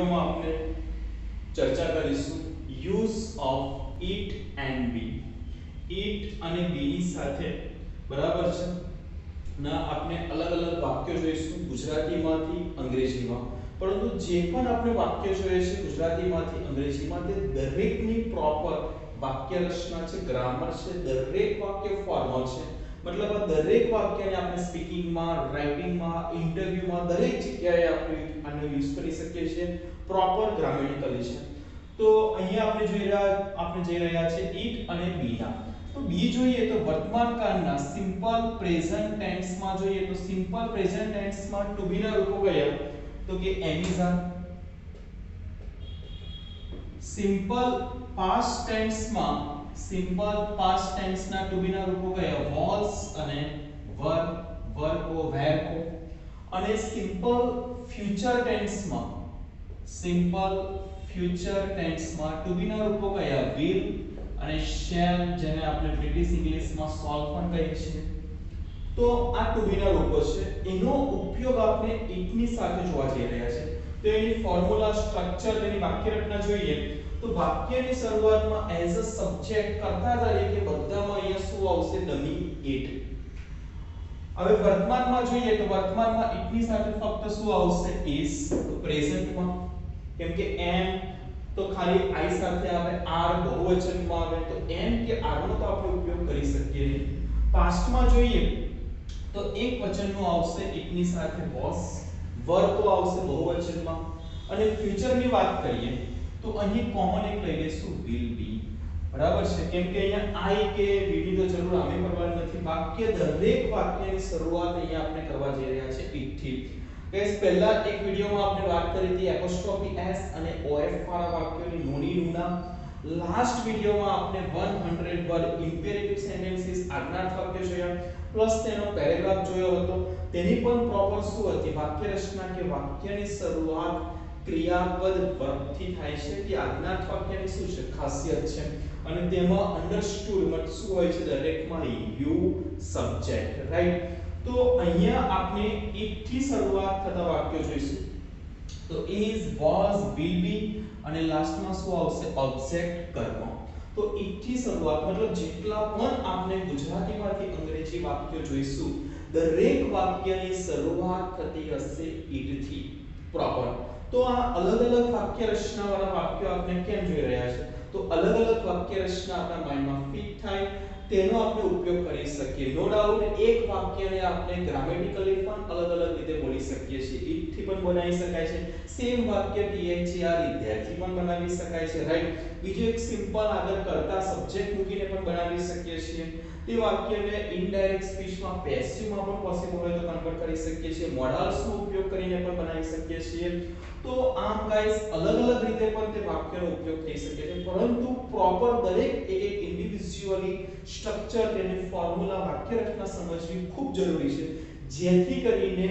વિડિયોમાં આપણે ચર્ચા કરીશું યુઝ ઓફ ઈટ એન્ડ બી. ઈટ અને બી ની સાથે બરાબર છે ના આપણે અલગ અલગ વાક્યો જોઈશું ગુજરાતીમાંથી અંગ્રેજીમાં. પરંતુ જે પણ આપણે વાક્ય જોઈએ છે ગુજરાતીમાંથી અંગ્રેજીમાં તે દરેકની પ્રોપર વાક્ય રચના છે, ગ્રામર છે, દરેક વાક્ય ફોર્મલ છે. મતલબ આ દરેક વાક્યને આપણે સ્પીકિંગમાં, રાઇટિંગમાં, ઇન્ટરવ્યુમાં દરેક જગ્યાએ આપણે આનો યુઝ કરી શકીએ છીએ. પ્રોપર ગ્રામેટિકલી છે. તો અહીંયા આપણે જઈ રહ્યા છે ઈટ અને બી ના. તો બી જોઈએ તો વર્તમાન કાળના સિમ્પલ પ્રેઝન્ટ ટેન્સ માં જોઈએ તો સિમ્પલ પ્રેઝન્ટ ટેન્સ માં ટુ બી ના રૂપો કયા? તો કે એમેઝોન. સિમ્પલ પાસ્ટ ટેન્સ માં ના ટુ બી ના રૂપો કયા? વોઝ અને વર. વર કો વેર કો. અને સિમ્પલ ફ્યુચર ટેન્સ માં ટુ બી ના રૂપો કયા? વિલ અને શેલ, જેને આપણે બ્રિટિશ ઇંગ્લિશમાં સોલ પણ કહીએ છીએ. તો આ ટુ બી ના રૂપો છે. એનો ઉપયોગ આપણે ઇટ ની સાથે જોવા જઈ રહ્યા છે. તો એની ફોર્મ્યુલા, સ્ટ્રક્ચર, તેની વાક્ય રચના જોઈએ તો વાક્યની શરૂઆતમાં એઝ અ સબ્જેક્ટ કર્તા તરીકે બધામાં અહીંયા શું આવશે? Dummy it. હવે વર્તમાનમાં જોઈએ તો વર્તમાનમાં ઇટ ની સાથે ફક્ત શું આવશે? ઇઝ. તો પ્રેઝન્ટમાં કેમ કે એમ તો ખાલી આઈ સાથે આવે, આર બહુવચનમાં આવે તો એમ કે આર નો તો આપણે ઉપયોગ કરી શકીએ નહીં. પાસ્ટમાં જોઈએ તો એક વચનનું આવશે ઇટ ની સાથે વોઝ, વર તો આવશે બહુવચનમાં. અને ફ્યુચરની વાત કરીએ તો અહીં કોમન એક લઈ લેશું વિલ બી. બરાબર છે કેમ કે અહીંયા આઈ કે વી ની તો જરૂર આમે કરવાની નથી. દરેક વાક્યની શરૂઆત અહીંયા આપણે કરવા જઈ રહ્યા છે ઇટ થી. ગાઈસ પહેલા એક વિડિયોમાં આપણે વાત કરી હતી એપોસ્ટ્રોફી એસ અને ઓએફ વાળા વાક્યોની નોની નુના. લાસ્ટ વિડિયોમાં આપણે 100 વર્ડ ઇમ્પેરેટિવ સેન્ટેન્સીસ આજ્ઞાર્થ વાક્ય જોયા પ્લસ તેનો પેરેગ્રાફ જોયો હતો. તેની પણ પ્રોપર શું હતી? વાક્ય રચના કે વાક્યની શરૂઆત ક્રિયાપદ વર્બથી થાય છે. કે આજ્ઞાર્થ વાક્યની શું છે? ખાસિયત છે. અને તેમાં અન્ડરસ્ટુડ મત શું હોય છે? દરેકમાં યુ સબ્જેક્ટ, રાઈટ. તો અહીંયા આપણે ઇટ થી શરૂઆત થતા વાક્યો જોઈશું. તો is, was, will be અને લાસ્ટમાં શું આવશે? ઓબ્જેક્ટ કર્મ. તો ઇટ થી શરૂઆત મતલબ જેટલા પણ આપણે ગુજરાતીમાંથી અંગ્રેજી વાક્યો જોઈશું દરેક વાક્યની શરૂઆત થતી હશે ઇટ થી પ્રોપર. તો આ અલગ અલગ વાક્ય રચના વાળા વાક્યો આપણે કેમ જોઈ રહ્યા છે? તો અલગ અલગ વાક્ય રચના આપણા માઇન્ડમાં ફિટ થાય તેનો આપણે ઉપયોગ કરી શકીએ. નો ડાઉટ એક વાક્યને આપણે ગ્રામેટિકલી પણ અલગ અલગ રીતે બોલી શકીએ છીએ. ઇટ થી પણ બનાવી શકાય છે. સેમ વાક્ય THER વિદ્યાર્થી પણ બનાવી શકાય છે, રાઈટ. બીજો એક સિમ્પલ આગળ કરતા સબ્જેક્ટ મૂકીને પણ બનાવી શકીએ છીએ. તે વાક્યને ઇનડાયરેક્ટ સ્પીચમાં પેસિવમાં પણ પોસિબલ હોય તો કન્વર્ટ કરી શકીએ છીએ. મોડલ્સનો ઉપયોગ કરીને પણ બનાવી શકીએ છીએ. તો આમ ગાઈસ અલગ અલગ રીતે પણ તે વાક્યનો ઉપયોગ થઈ શકે છે. પરંતુ પ્રોપર દરેક એક ઇન્ડિવિડ્યુઅલી સ્ટ્રક્ચર, તેની ફોર્મ્યુલા, વાક્ય રચના સમજવી ખૂબ જરૂરી છે. જેથી કરીને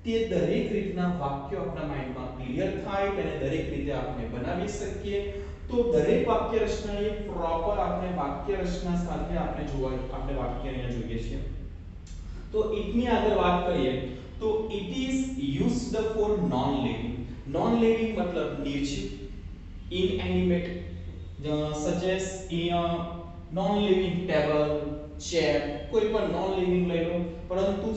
તે દરેક રીતના વાક્યો આપણા માઇન્ડમાં ક્લિયર થાય તેને દરેક રીતે આપણે બનાવી શકીએ. તો દરેક વાક્ય રચનાની પ્રોપર આપણે વાક્ય રચના સાથે આપણે વાક્ય અહીંયા જોઈએ છીએ. તો ઇટ ની આગળ વાત કરીએ તો it is used for non living. Non living મતલબ નિર્જીવ, inanimate, such as non living table, chair, કોઈ પણ નોન લિવિંગ લઈ લો. પરંતુ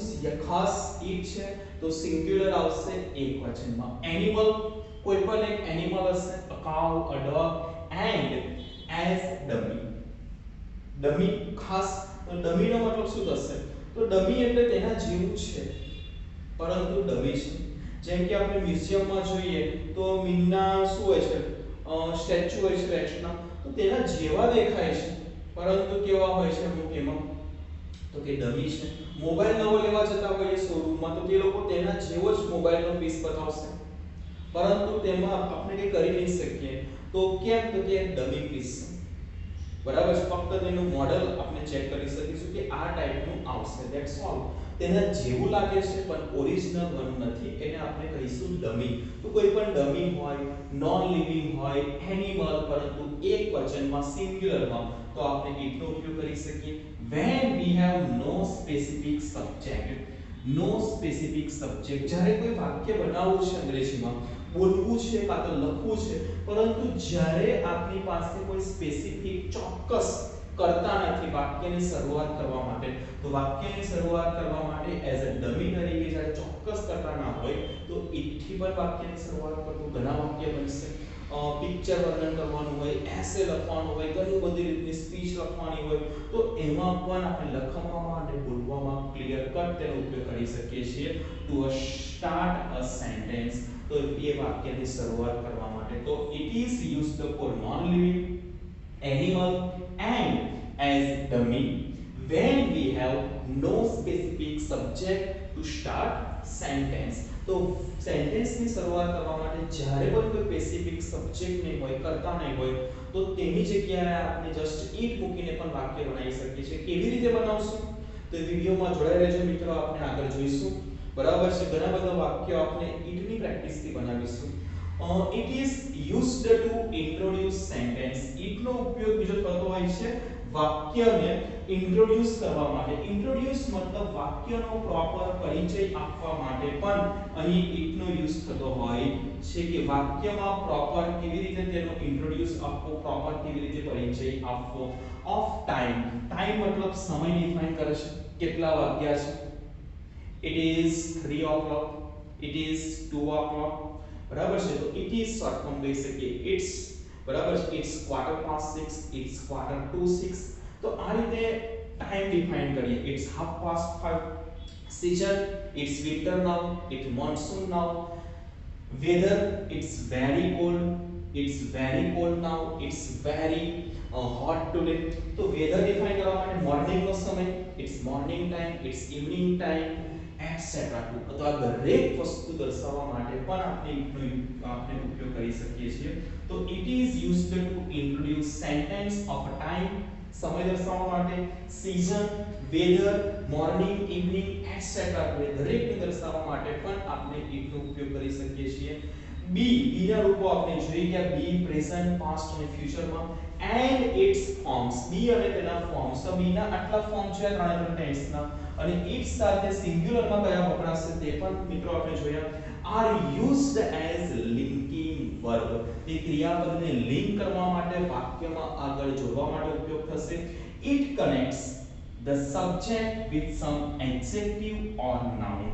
ખાસ ઇટ છે તો સિંગ્યુલર આવશે એકવચનમાં. એનિમલ, કોઈ પણ એક એનિમલ હશે, a cow, a dog and as dummy. Dummy ખાસ તો ડમી નો મતલબ શું થશે? તો ડમી એટલે તેના જેવું છે પરંતુ ડમી છે. જેમ કે આપણે મ્યુઝિયમમાં જોઈએ તો મીનના શું હોય છે? સ્ટેચ્યુ હોય છે રેક્સના, તો તેના જેવા દેખાય છે પરંતુ કેવા હોય છે અમુક એમાં? તો કે ડમી છે. મોબાઈલ નવો લેવા જતા હોઈએ શોરૂમમાં તો તે લોકો તેના જેવો જ મોબાઈલનો પીસ બતાવશે પરંતુ તેમાં આપણે કંઈ કરી નહીં શકીએ. તો કેમ? તો કે ડમી પીસ છે. બરાબર છે. ફક્ત તેનું મોડેલ આપણે ચેક કરી શકીશું કે આ ટાઈપનું આવશે, ધેટ્સ ઓલ. તેના જેવું લાગે છે પણ ઓરિજિનલ વન નથી, એને આપણે કહીશું ડમી. તો કોઈ પણ ડમી હોય, નોન લિવિંગ હોય, એનિમલ પરંતુ એક વચનમાં સિંગ્યુલરમાં તો આપણે ઇટ નો ઉપયોગ કરી શકીએ. when we have no specific subject. No specific subject. જ્યારે કોઈ વાક્ય બનાવવું છે અંગ્રેજીમાં બોલવું છે કાં તો લખવું છે, પરંતુ જ્યારે આપની પાસે કોઈ સ્પેસિફિક ચોક્કસ કરતા નથી વાક્યની શરૂઆત કરવા માટે, તો વાક્યની શરૂઆત કરવા માટે એઝ અ ડમી તરીકે જ્યારે ચોક્કસ કરતા ના હોય તો ઇટ થી પણ વાક્યની શરૂઆત કરવું ઘણા વાક્ય બનશે. પિક્ચર વર્ણન કરવાનું હોય, એસે લખવાનું હોય, ઘણી બધી રીતની સ્પીચ લખવાની હોય, તો એમાં પણ આપણે લખવામાં અને બોલવામાં ક્લિયર કટ તેનો ઉપયોગ કરી શકીએ છીએ ટુ સ્ટાર્ટ અ સેન્ટેન્સ. તો એ વાક્યની શરૂઆત કરવા માટે તો it is used for non living animal and as dummy when we have no specific subject to start sentence. તો સેન્ટેન્સ ની શરૂઆત કરવા માટે જ્યારે પણ કોઈ સ્પેસિફિક સબ્જેક્ટ નહીં હોય, કરતા નહીં હોય, તો તેની જગ્યાએ આપણે જસ્ટ ઈટ મૂકીને પણ વાક્ય બનાવી શકીએ છીએ. કેવી રીતે બનાવશું તો વિડિયોમાં જોડાઈ રહેજો મિત્રો, આપણે આગળ જોઈશું. બરાબર છે, ઘણા બધા વાક્યો આપણે ઈટની પ્રેક્ટિસથી બનાવીશું. It is used to introduce sentence. It નો ઉપયોગ બીજો થતો હોય છે વાક્યને ઇન્ટ્રોડ્યુસ કરવા માટે. ઇન્ટ્રોડ્યુસ મતલબ વાક્યનો પ્રોપર પરિચય આપવા માટે પણ અહીં it નો યુઝ થતો હોય છે કે વાક્યમાં પ્રોપર કેવી રીતે તેનો ઇન્ટ્રોડ્યુસ આપવો, પ્રોપર કેવી રીતે પરિચય આપવો. ઓફ ટાઈમ, ટાઈમ મતલબ સમય ડિફાઇન કરે છે, કેટલા વાગ્યા છે. It is 3 o'clock, it is 2 o'clock. બરાબર છે, તો it is શોર્ટ ફોર્મ કહી શકીએ it's. બરાબર છે, it's 6:15, it's 6:45. તો આ રીતે ટાઈમ ડિફાઇન કરીએ. it's 5:30. season, it's winter now, it's monsoon now. weather, it's very cold, it's very cold now, it's very hot today. તો વેધર ડિફાઇન કરવા માટે મોર્નિંગ નો સમય, it's morning time, it's evening time, etc. તો આ દરેક વસ્તુ દર્શાવવા માટે પણ આપણે ઉપયોગ કરી શકીએ છીએ. તો it is used to introduce sentence of a time, સમય દર્શાવવા માટે, season, weather, morning, evening, etc. દરેકને દર્શાવવા માટે પણ આપણે it નો ઉપયોગ કરી શકીએ છીએ. બી ના રૂપો આપણે જોઈ ગયા, બી પ્રેઝન્ટ, પાસ્ટ અને ફ્યુચરમાં. and its forms, બી અને તેના ફોર્મ્સ. તો બી ના આટલા ફોર્મ છે ત્રણે ટેન્સના, અને its સાથે સિંગ્યુલરમાં કયા વપરાશે તે પણ મિત્રો આપણે જોયા. are used as linking verb, તે ક્રિયાપદને લિંક કરવા માટે, વાક્યમાં આગળ જોડવા માટે ઉપયોગ થશે. it connects the subject with some adjective or noun.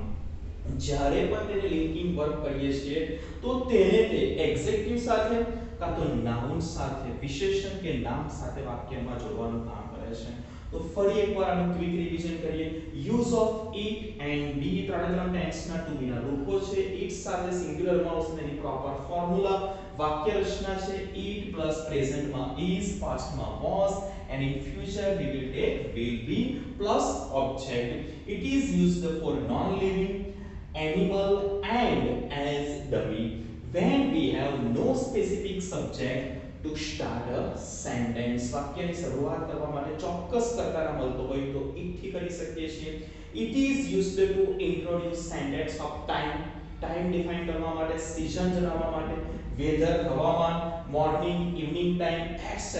જ્યારે પણ તેને લિંકિંગ વર્બ કરીએ છીએ તો તેને તે એડજેક્ટિવ સાથે કાં તો નાઉન સાથે, વિશેષણ કે નામ સાથે વાક્યમાં જોડવાનું કામ કરે છે. તો ફરી એકવાર આનું ક્વિક રિવિઝન કરીએ. Use of it and be ત્રણે ટેન્સના ટુ બી ના રૂપો છે. it સાથે સિંગ્યુલરમાં આવશે તેની પ્રોપર ફોર્મ્યુલા. વાક્ય રચના છે it પ્લસ પ્રેઝન્ટમાં is, પાસ્ટમાં was, and in future we will take will be plus object. it is used for non living animal and as dummy when we have no specific subject to start a sentence. વાક્યની શરૂઆત કરવા માટે ચોક્કસ કર્તા ના મળતો હોય તો it થી કરી શકીએ છીએ. it is used to introduce sentence of time, time define કરવા માટે, season જણાવવા માટે, weather હવામાન, morning, evening time, etc.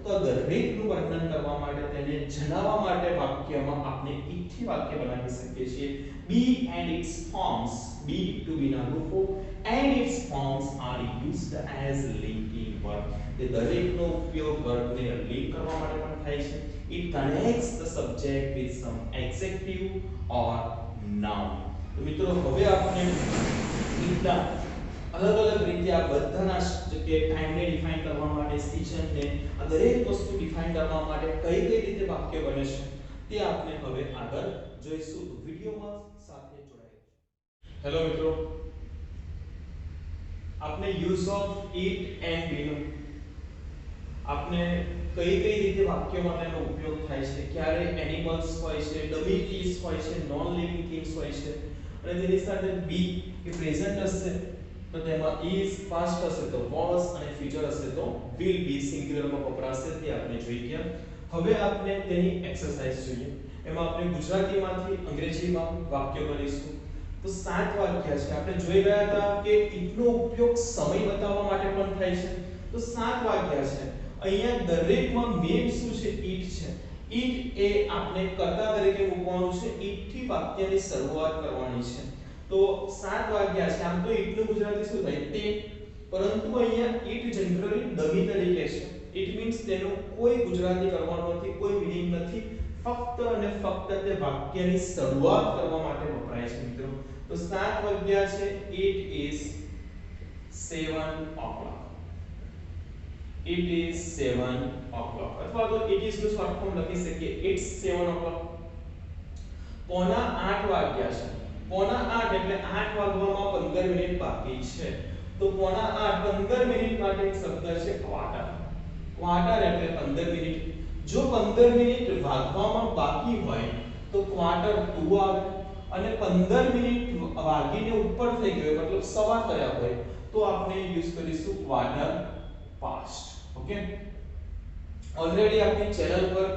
તો દરેકનું વર્ણન કરવા માટે, તેને જણાવવા માટે વાક્યમાં આપણે it થી વાક્ય બનાવી શકીએ છીએ. be and its forms, be to be ના રૂપો and its forms are used as linking verb. તે દરેકનો ઉપયોગ વર્બને લિંક કરવા માટે પણ થાય છે. it connects the subject with some adjective or noun. તો મિત્રો હવે આપણે itના અલગ અલગ રીતે આ બધાના કે ટાઈમને ડિફાઇન કરવા માટે, સિઝનને, આ દરેક વસ્તુ ડિફાઇન કરવા માટે કઈ કઈ રીતે વાક્ય બને છે તે આપણે હવે આગળ જોઈશું. તો વિડિયોમાં સાથે જોડાયેલા. હેલો મિત્રો, આપણે use of it and be આપણે કઈ કઈ રીતે વાક્યોમાં તેનો ઉપયોગ થાય છે, ક્યારે એનિમલ્સ હોય છે, ડમી થિંગ્સ હોય છે, નોન લિવિંગ થિંગ્સ હોય છે, અને તેની સાથે બી કે પ્રેઝન્ટ હશે તો તેમાં is, past હશે તો was, અને future હશે તો will be સિંગ્યુલરમાં વપરાશે. તે આપણે જોઈ ગયા. હવે આપણે તેની એક્સરસાઇઝ જોઈએ. એમાં આપણે ગુજરાતીમાંથી અંગ્રેજીમાં વાક્યો કરીશું. તો 7 વાક્ય છે. આપણે જોઈ રહ્યા હતા કે itનો ઉપયોગ સમય બતાવવા માટે પણ થાય છે. તો 7 વાક્ય છે. અહીંયા દરેકમાં મેઇન શું છે? it છે. it એ આપણે કર્તા તરીકે મૂકવાનું છે. it થી વાક્યની શરૂઆત કરવાની છે. તો 7 વાગ્યા છે આમ તો ઈટ નું ગુજરાતી શું થાય તે પરંતુ અહીંયા ઈટ જનરલી ડમી તરીકે છે ઇટ મીન્સ તેનો કોઈ ગુજરાતી કરવાનો નથી કોઈ મીનિંગ નથી ફક્ત અને ફક્ત તે વાક્યની શરૂઆત કરવા માટે વપરાય છે મિત્રો તો 7 વાગ્યા છે it is 7 o'clock it is 7 o'clock અથવા તો it is નું શોર્ટ ફોર્મ લખી શકીએ it's 7 o'clock પોણા 8 વાગ્યા છે પોણા 8 એટલે 8 વાગવામાં 15 મિનિટ બાકી છે તો પોણા 8 15 મિનિટ માટે એક શબ્દ છે ક્વાર્ટર ક્વાર્ટર એટલે 15 મિનિટ જો 15 મિનિટ વાગવામાં બાકી હોય તો ક્વાર્ટર 2 આવે અને 15 મિનિટ વાગીને ઉપર થઈ ગયો મતલબ સવા થયા હોય તો આપણે યુઝ કરીશું ક્વાર્ટર પાસ્ટ ઓકે ઓલરેડી આપણી ચેનલ પર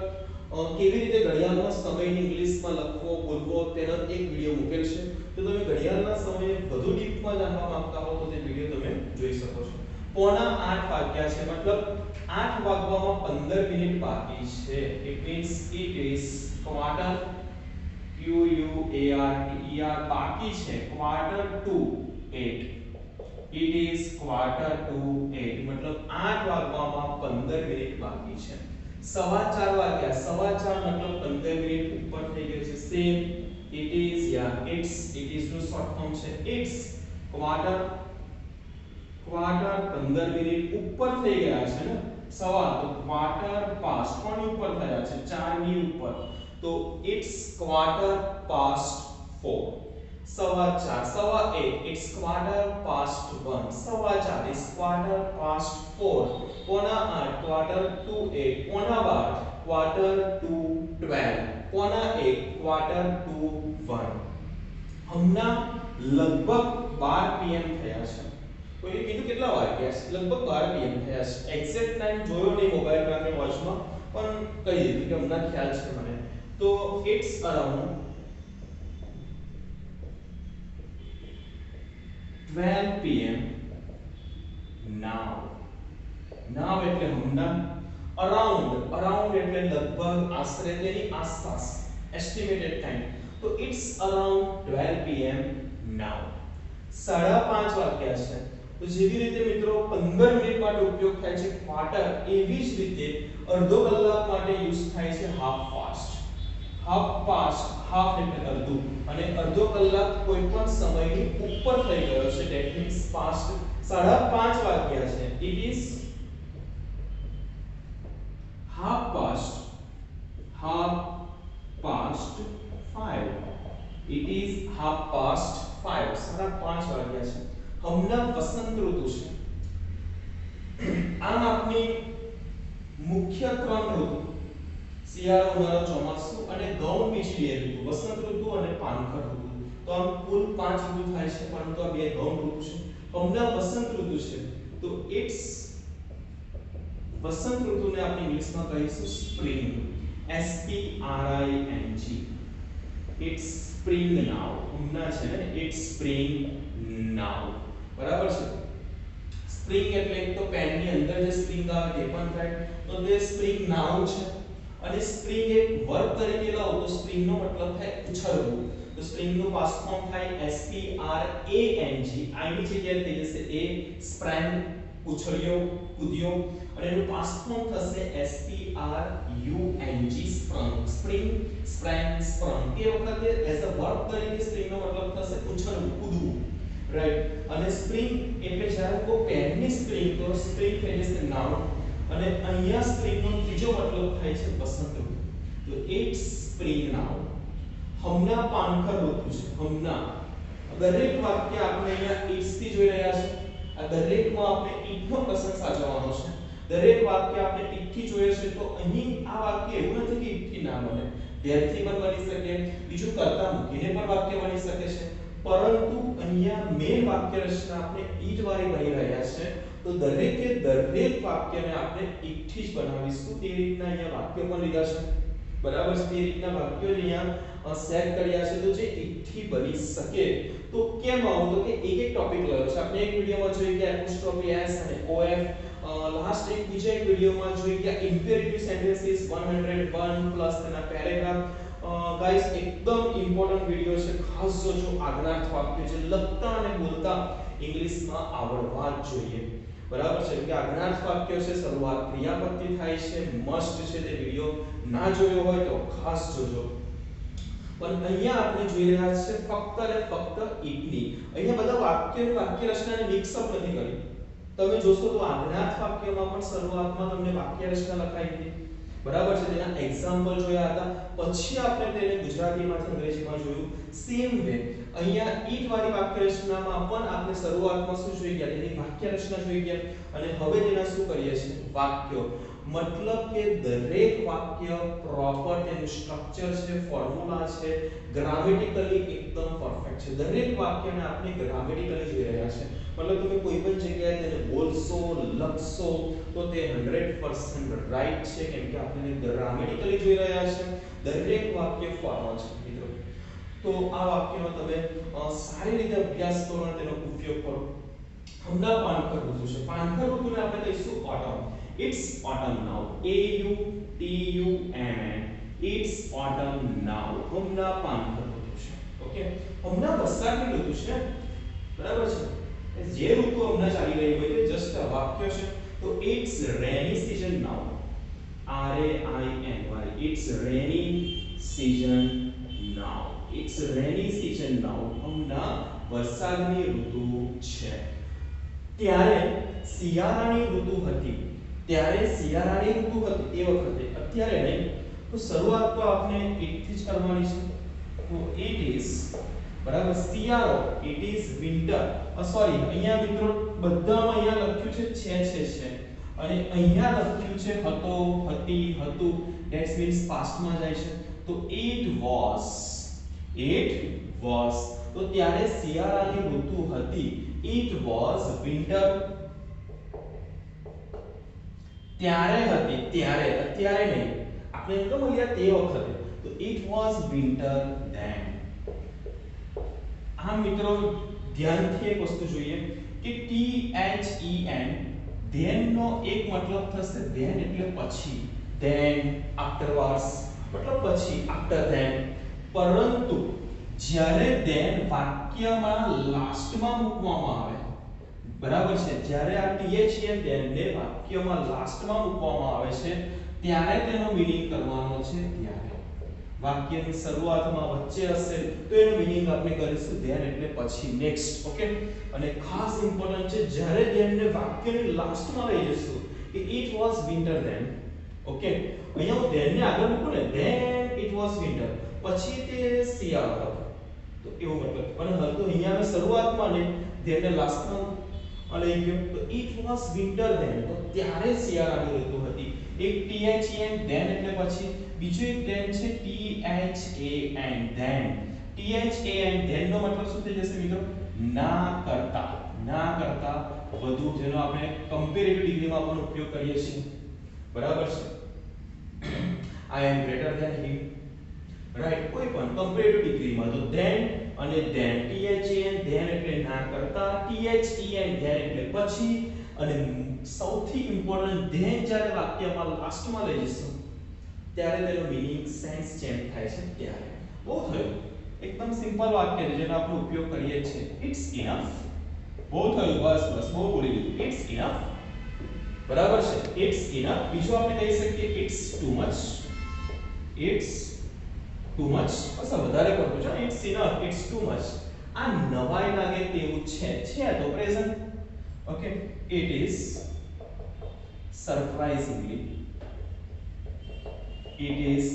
કેવી રીતે ઘડિયાળનો સમયની ઇંગ્લિશમાં લખવો બોલવો તેનો એક વિડિયો મૂકેલ છે તો તમે ઘડિયાળના સમયને વધુ ડીપમાં જાણવા માંગતા હો તો તે વિડિયો તમે જોઈ શકો છો પોણા 8 વાગ્યા છે મતલબ 8 વાગવામાં 15 મિનિટ બાકી છે it means it is quarter Q U A R T E R બાકી છે quarter to 8 it is quarter to 8 मतलब 8 વાગવામાં 15 મિનિટ બાકી છે સવા 4 વાગ્યા સવા 4 મતલબ 15 મિનિટ ઉપર થઈ ગયું છે same it is yeah it is નું શોર્ટ ફોર્મ છે it's quarter 15 મિનિટ ઉપર થઈ ગયા છે ને સવા તો ક્વાર્ટર પાસ્ટ કોની ઉપર થયા છે 4 ની ઉપર તો it's quarter past 4 सवा 4 सवा 8 it's quarter past 1 सवा 4 is quarter past 4 पौना 8 quarter to 8 पौना 12 quarter to 12 पौना 1 quarter to 1 हमना लगभग 12 pm થયા છે કોઈએ કીધું કેટલા વાગ્યા છે લગભગ 12 pm થયા છે એક્ઝેક્ટ ટાઈમ જોયો નહીં મોબાઈલમાં કે વોચમાં પણ કહી દીધું કે હમણાં ખ્યાલ છે મને તો it's around 12 pm now એટલે હમણાં around એટલે લગભગ આશરે તેની આસપાસ એસ્ટિમેટેડ ટાઈમ તો it's around 12 pm now 5:30 વાગ્યા છે તો જેવી રીતે મિત્રો 15 મિનિટ માટે ઉપયોગ થાય છે ક્વાર્ટર એવી જ રીતે અડધો કલાક માટે યુઝ થાય છે હાફ પાસ્ટ હાફ એટલે અડધું અને અડધો કલાક કોઈ પણ સમયની ઉપર થઈ ગયો છે ધેટ મીન્સ પાસ્ટ 5:30 વાગ્યા છે it is half past 5 it is 5:30 5:30 વાગ્યા છે હમણાં વસંત ઋતુ છે આમ આપની મુખ્ય 3 ઋતુ શિયાળો ઉનાળો ચોમાસું અને ગૌણ-બીજ ઋતુ વસંત ઋતુ અને પાનખર ઋતુ તો આમ કુલ 5 ઋતુ થાય છે પરંતુ આ બે ગૌણ ઋતુ છે હમણાં વસંત ઋતુ છે તો ઇટ્સ વસંત ઋતુને આપણે ઇંગ્લિશમાં કહીશું spring S P R I N G it's spring now હમણાં છે ને ઇટ્સ સ્પ્રિંગ નાઉ બરાબર છે સ્પ્રિંગ એટલે એક તો પેનની અંદર જે સ્પ્રિંગ આવે તે પણ થાય તો તે સ્પ્રિંગ નાઉ છે અને સ્પ્રિંગ એક વર્બ તરીકે લાવો તો સ્પ્રિંગ નો મતલબ થાય ઉછળવું તો સ્પ્રિંગ નું પાસ્ટ ફોર્મ થાય S P R A N G I ની જગ્યાએ થઈ જશે a સ્પ્રેંગ ઉછળ્યો કૂદ્યો અને એનું પાસ્ટ ફોર્મ થશે S P R U N G sprung spring sprang sprung એ વખતે એઝ અ વર્બ તરીકે સ્પ્રિંગ નો મતલબ થશે ઉછળવું કૂદવું રાઈટ અને સ્પ્રિંગ એટલે જ્યારે કોઈ પેનની સ્પ્રિંગ તો સ્પ્રિંગ થઈ જશે નાઉન અને અહીંયા સ્પ્રિંગ નો ત્રીજો મતલબ થાય છે વસંત ઋતુ તો ઇટ્સ સ્પ્રિંગ નાઉ હમણાં પાનખર ઋતુ છે હમણાં દરેક વાક્ય આપણે અહીંયા ઇટ્સ થી જોઈ રહ્યા છે આ દરેકમાં આપણે ઇટ નો પ્રસંગ સાચવવાનો છે દરેક વાક્ય આપણે ઇટ થી જોઈએ છે તો અહીં આ વાક્ય એવું નથી કે ઇટ થી ના બને ધેરથી પણ બની શકે બીજું કરતા મૂકીને પણ વાક્ય બની શકે છે પરંતુ અહીંયા મેઇન વાક્ય રચના આપણે ઈટ વાળી બની રહ્યા છે તો દરેકે દરેક વાક્યને આપણે ઈટ થી જ બનાવીશું તે રીતના અહીંયા વાક્ય પણ લીધા છે બરાબર છે તે રીતના વાક્યો અહીંયા સેટ કર્યા છે તો જે ઈટ થી બની શકે તો કેમ આવું તો કે એક એક ટોપિક લેવો છે આપણે એક વિડિયોમાં જોઈ ગયા એપોસ્ટ્રોફી s અને of લાસ્ટ એક બીજા એક વિડિયોમાં જોઈ ગયા ઇમ્પેરેટિવ સેન્ટેન્સીસ 101 પ્લસ તેના પેરેગ્રાફ ગાઈસ એકદમ ઇમ્પોર્ટન્ટ વિડિયો છે, ખાસ જોજો. આજ્ઞાર્થ વાક્ય છે લખતા અને બોલતા ઇંગ્લિશમાં આવડવા જ જોઈએ. બરાબર છે કે આજ્ઞાર્થ વાક્ય છે, શરૂઆત ક્રિયાપદથી થાય છે, મસ્ટ છે. તે વિડિયો ના જોયો હોય તો ખાસ જોજો. પણ અહીંયા આપણે જોઈ રહ્યા છે ફક્ત અને ફક્ત ઇટની. અહીંયા બધા વાક્યની વાક્ય રચનાને મિક્સ અપ નથી કરી. તમે જોશો તો આજ્ઞાર્થ વાક્યમાં પણ શરૂઆતમાં તમને વાક્ય રચના લખાઈ હતી. બરાબર છે, તેના એક્ઝામ્પલ જોયા હતા. પછી આપણે તેને ગુજરાતીમાંથી અંગ્રેજીમાં જોયું. સેમ વે અહીંયા ઈટ વાળી વાક્ય રચનામાં પણ આપણે શરૂઆતમાં શું જોઈ ગયા, તેની વાક્ય રચના જોઈ ગયા. અને હવે તેના શું કરીએ છીએ, વાક્યો. મતલબ કે દરેક વાક્ય પ્રોપર તેનું સ્ટ્રક્ચર છે, ફોર્મ્યુલા છે, ગ્રામેટિકલી એકદમ પરફેક્ટ છે. દરેક વાક્યને આપણે ગ્રામેટિકલી જોઈ રહ્યા છે. મતલબ તમે કોઈ પણ જગ્યાએ તેને બોલશો, લખશો તો તે 100% રાઈટ છે, કેમ કે આપણે ગ્રામેટિકલી જોઈ રહ્યા છે. દરેક વાક્ય ફોર્મલ છે મિત્રો. તો આ વાક્યનો તમે સારી રીતે અભ્યાસ કરો અને તેનો ઉપયોગ કરો. હમણાં પાનખર ઋતુ છે. પાનખર ઋતુને આપણે કહીશું autumn. It's autumn now. AUTUMN. It's autumn now. હમણાં પાનખર ઋતુ છે. ઓકે, હમણાં વરસાદની ઋતુ છે. બરાબર છે. જે ઋતુ હમણાં ચાલી રહી હોય તે જસ્ટ વાક્ય છે. તો it's rainy season now. RAINY. It's rainy season now. It's rainy season now. હમણાં વરસાદની ઋતુ છે. ત્યારે શિયાળાની ઋતુ હતી. ત્યારે શિયાળાની ઋતુ હતી તે વખતે, અત્યારે નહીં. તો શરૂઆત તો આપણે ઇટ થી જ કરવાની છે. તો ઇટ ઇઝ, બરાબર, શિયાળો. It is winter. સોરી, અહીંયા મિત્રો બધામાં અહીંયા લખ્યું છે અને અહીંયા લખ્યું છે હતો, હતી, હતું. ધેટ્સ મીન્સ પાસ્ટમાં જાય છે. તો ઇટ વોઝ. તો ત્યારે શિયાળાની ઋતુ હતી. It was winter. ત્યારે હતી, ત્યારે, અત્યારે નહીં. આપણે એમ તો બોલ્યા તે વખતે. તો ઇટ વોઝ વિન્ટર ધેન. આ મિત્રો ધ્યાનથી એક વસ્તુ જોઈએ કે THEN ધેન નો એક મતલબ થશે ધેન એટલે પછી, ધેન, આફ્ટરવર્ડ્સ મતલબ પછી, આફ્ટર ધેન. પરંતુ જ્યારે ધેન વાક્યમાં લાસ્ટમાં મૂકવામાં આવે, બરાબર છે, જ્યારે આ THEN ધેન ને વાક્યમાં લાસ્ટમાં મૂકવામાં આવે છે ત્યારે તેનો મીનિંગ કરવાનો છે. ત્યારે વાક્યની શરૂઆતમાં વચ્ચે હશે તો એનો મીનિંગ આપણે કરીશું ધેન એટલે પછી, નેક્સ્ટ. ઓકે, અને ખાસ ઇમ્પોર્ટન્ટ છે જ્યારે ધેન ને વાક્યની લાસ્ટમાં લઈ જશું કે it was winter then. Okay, અહીંયા હું ધેન ને આગળ મૂકું ને, ધેન ઇટ વોઝ વિન્ટર, પછી તે શિયાળો હતો, તો એવો મતલબ. પણ તો અહીંયા શરૂઆતમાં ને ધેન ને લાસ્ટમાં લઈ ગયો. તો ઇટ વોઝ વિન્ટર ધેન, તો ત્યારે શિયાળાની ઋતુ હતી. એક THEN ધેન એટલે પછી, બીજો એક ધેન છે THAN ધેન. THAN ધેન નો મતલબ શું થઈ જશે મિત્રો? ના કરતા, ના કરતા વધુ, જેનો આપણે કમ્પેરેટિવ ડિગ્રીમાં પણ ઉપયોગ કરીએ છીએ. બરાબર છે. I am greater than him. Right, કોઈ પણ કમ્પેરેટિવ ડિગ્રીમાં તો ધેન અને ધેન. THAN ધેન એટલે ના કરતા, THEN ધેન એટલે પછી, અને સૌથી ઇમ્પોર્ટન્ટ ધેન જ્યારે વાક્યમાં લાસ્ટમાં લઈ જશું ત્યારે તેનો મીનિંગ સેન્સ ચેન્જ થાય છે. ત્યારે બહુ થયું, એકદમ સિમ્પલ વાક્ય છે જેનો આપણે ઉપયોગ કરીએ છીએ. It's enough. બહુ થયું, બસ બસ, બહુ બોલી દીધું. It's enough. બરાબર છે, ઇટ્સ ઇનફ. બીજું આપણે કહી શકીએ it's too much. It's too much, બસ વધારે પડતું છે. It's enough, it's too much. આ નવાઈ લાગે તેવું છે તો present. Okay, it is surprisingly. It is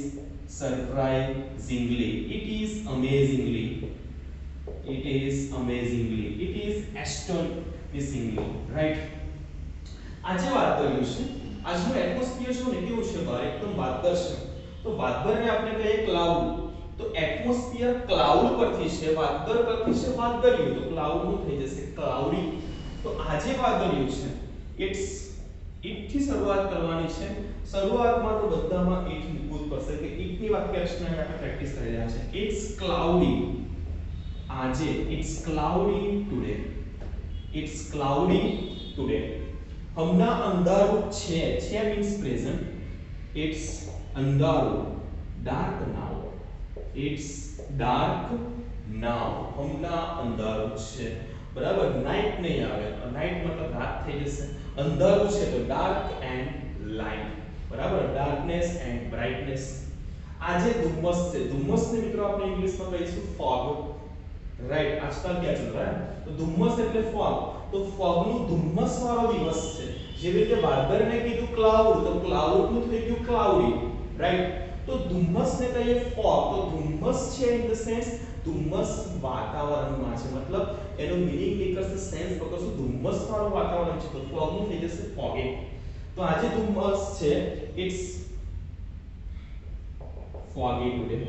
surprisingly. It is amazingly. It is amazingly. It is astonishingly. Right? આજે વાત કર્યું છે. આજનું એટમોસ્ફિયર શું ને કેવું છે બહાર? એકદમ વાદળ છે. તો વાદળને આપણે કહીએ ક્લાઉડ. તો એટમોસ્ફિયર ક્લાઉડ પરથી છે, વાદળ પરથી છે વાદળિયું. તો ક્લાઉડ નું થઈ જશે ક્લાઉડી. તો આજે વાદળિયું છે. ઇટ્સ, ઇટ થી શરૂઆત કરવાની છે. શરૂઆતમાં તો બધામાં ઇટ મૂકવું જ પડશે કે ઇટ ની વાક્ય રચના આપણે પ્રેક્ટિસ કરી રહ્યા છે. It's cloudy. આજે, it's cloudy today. It's cloudy today. હમણાં અંધારું છે મીન્સ પ્રેઝન્ટ. ઇટ્સ અંધારું, dark now. It's dark now, હમણાં અંધારું છે, બરાબર. નાઇટ નહીં આવે, નાઇટ મતલબ રાત થઈ જશે, અંધારું છે તો ડાર્ક એન્ડ લાઇટ, બરાબર. Darkness and brightness. આ જે ધુમ્મસ છે, ધુમ્મસને મિત્રો આપણે ઇંગ્લિશમાં કહીશું ફોગ, રાઈટ. આજકાલ ક્યાં ચલ રહા है, તો ધુમ્મસ એટલે ફોગ. તો ફોગનું ધુમ્મસ વાળો દિવસ છે. જેવી રીતે બાર્બરને કીધું ક્લાઉડ, તો ક્લાઉડનું થઈ ગયું ક્લાઉડી, રાઈટ. તો ધુમ્મસને કહીએ ફોગ. તો ધુમ્મસ છે ઇન ધ સેન્સ ધુમ્મસ વાતાવરણમાં છે, મતલબ એનો મીનિંગ નીકળશે, સેન્સ પકડશું, ધુમ્મસ વાળું વાતાવરણ છે, તો ફોગનું થઈ જશે ફોગી. તો આજે ધુમ્મસ છે, it's foggy today,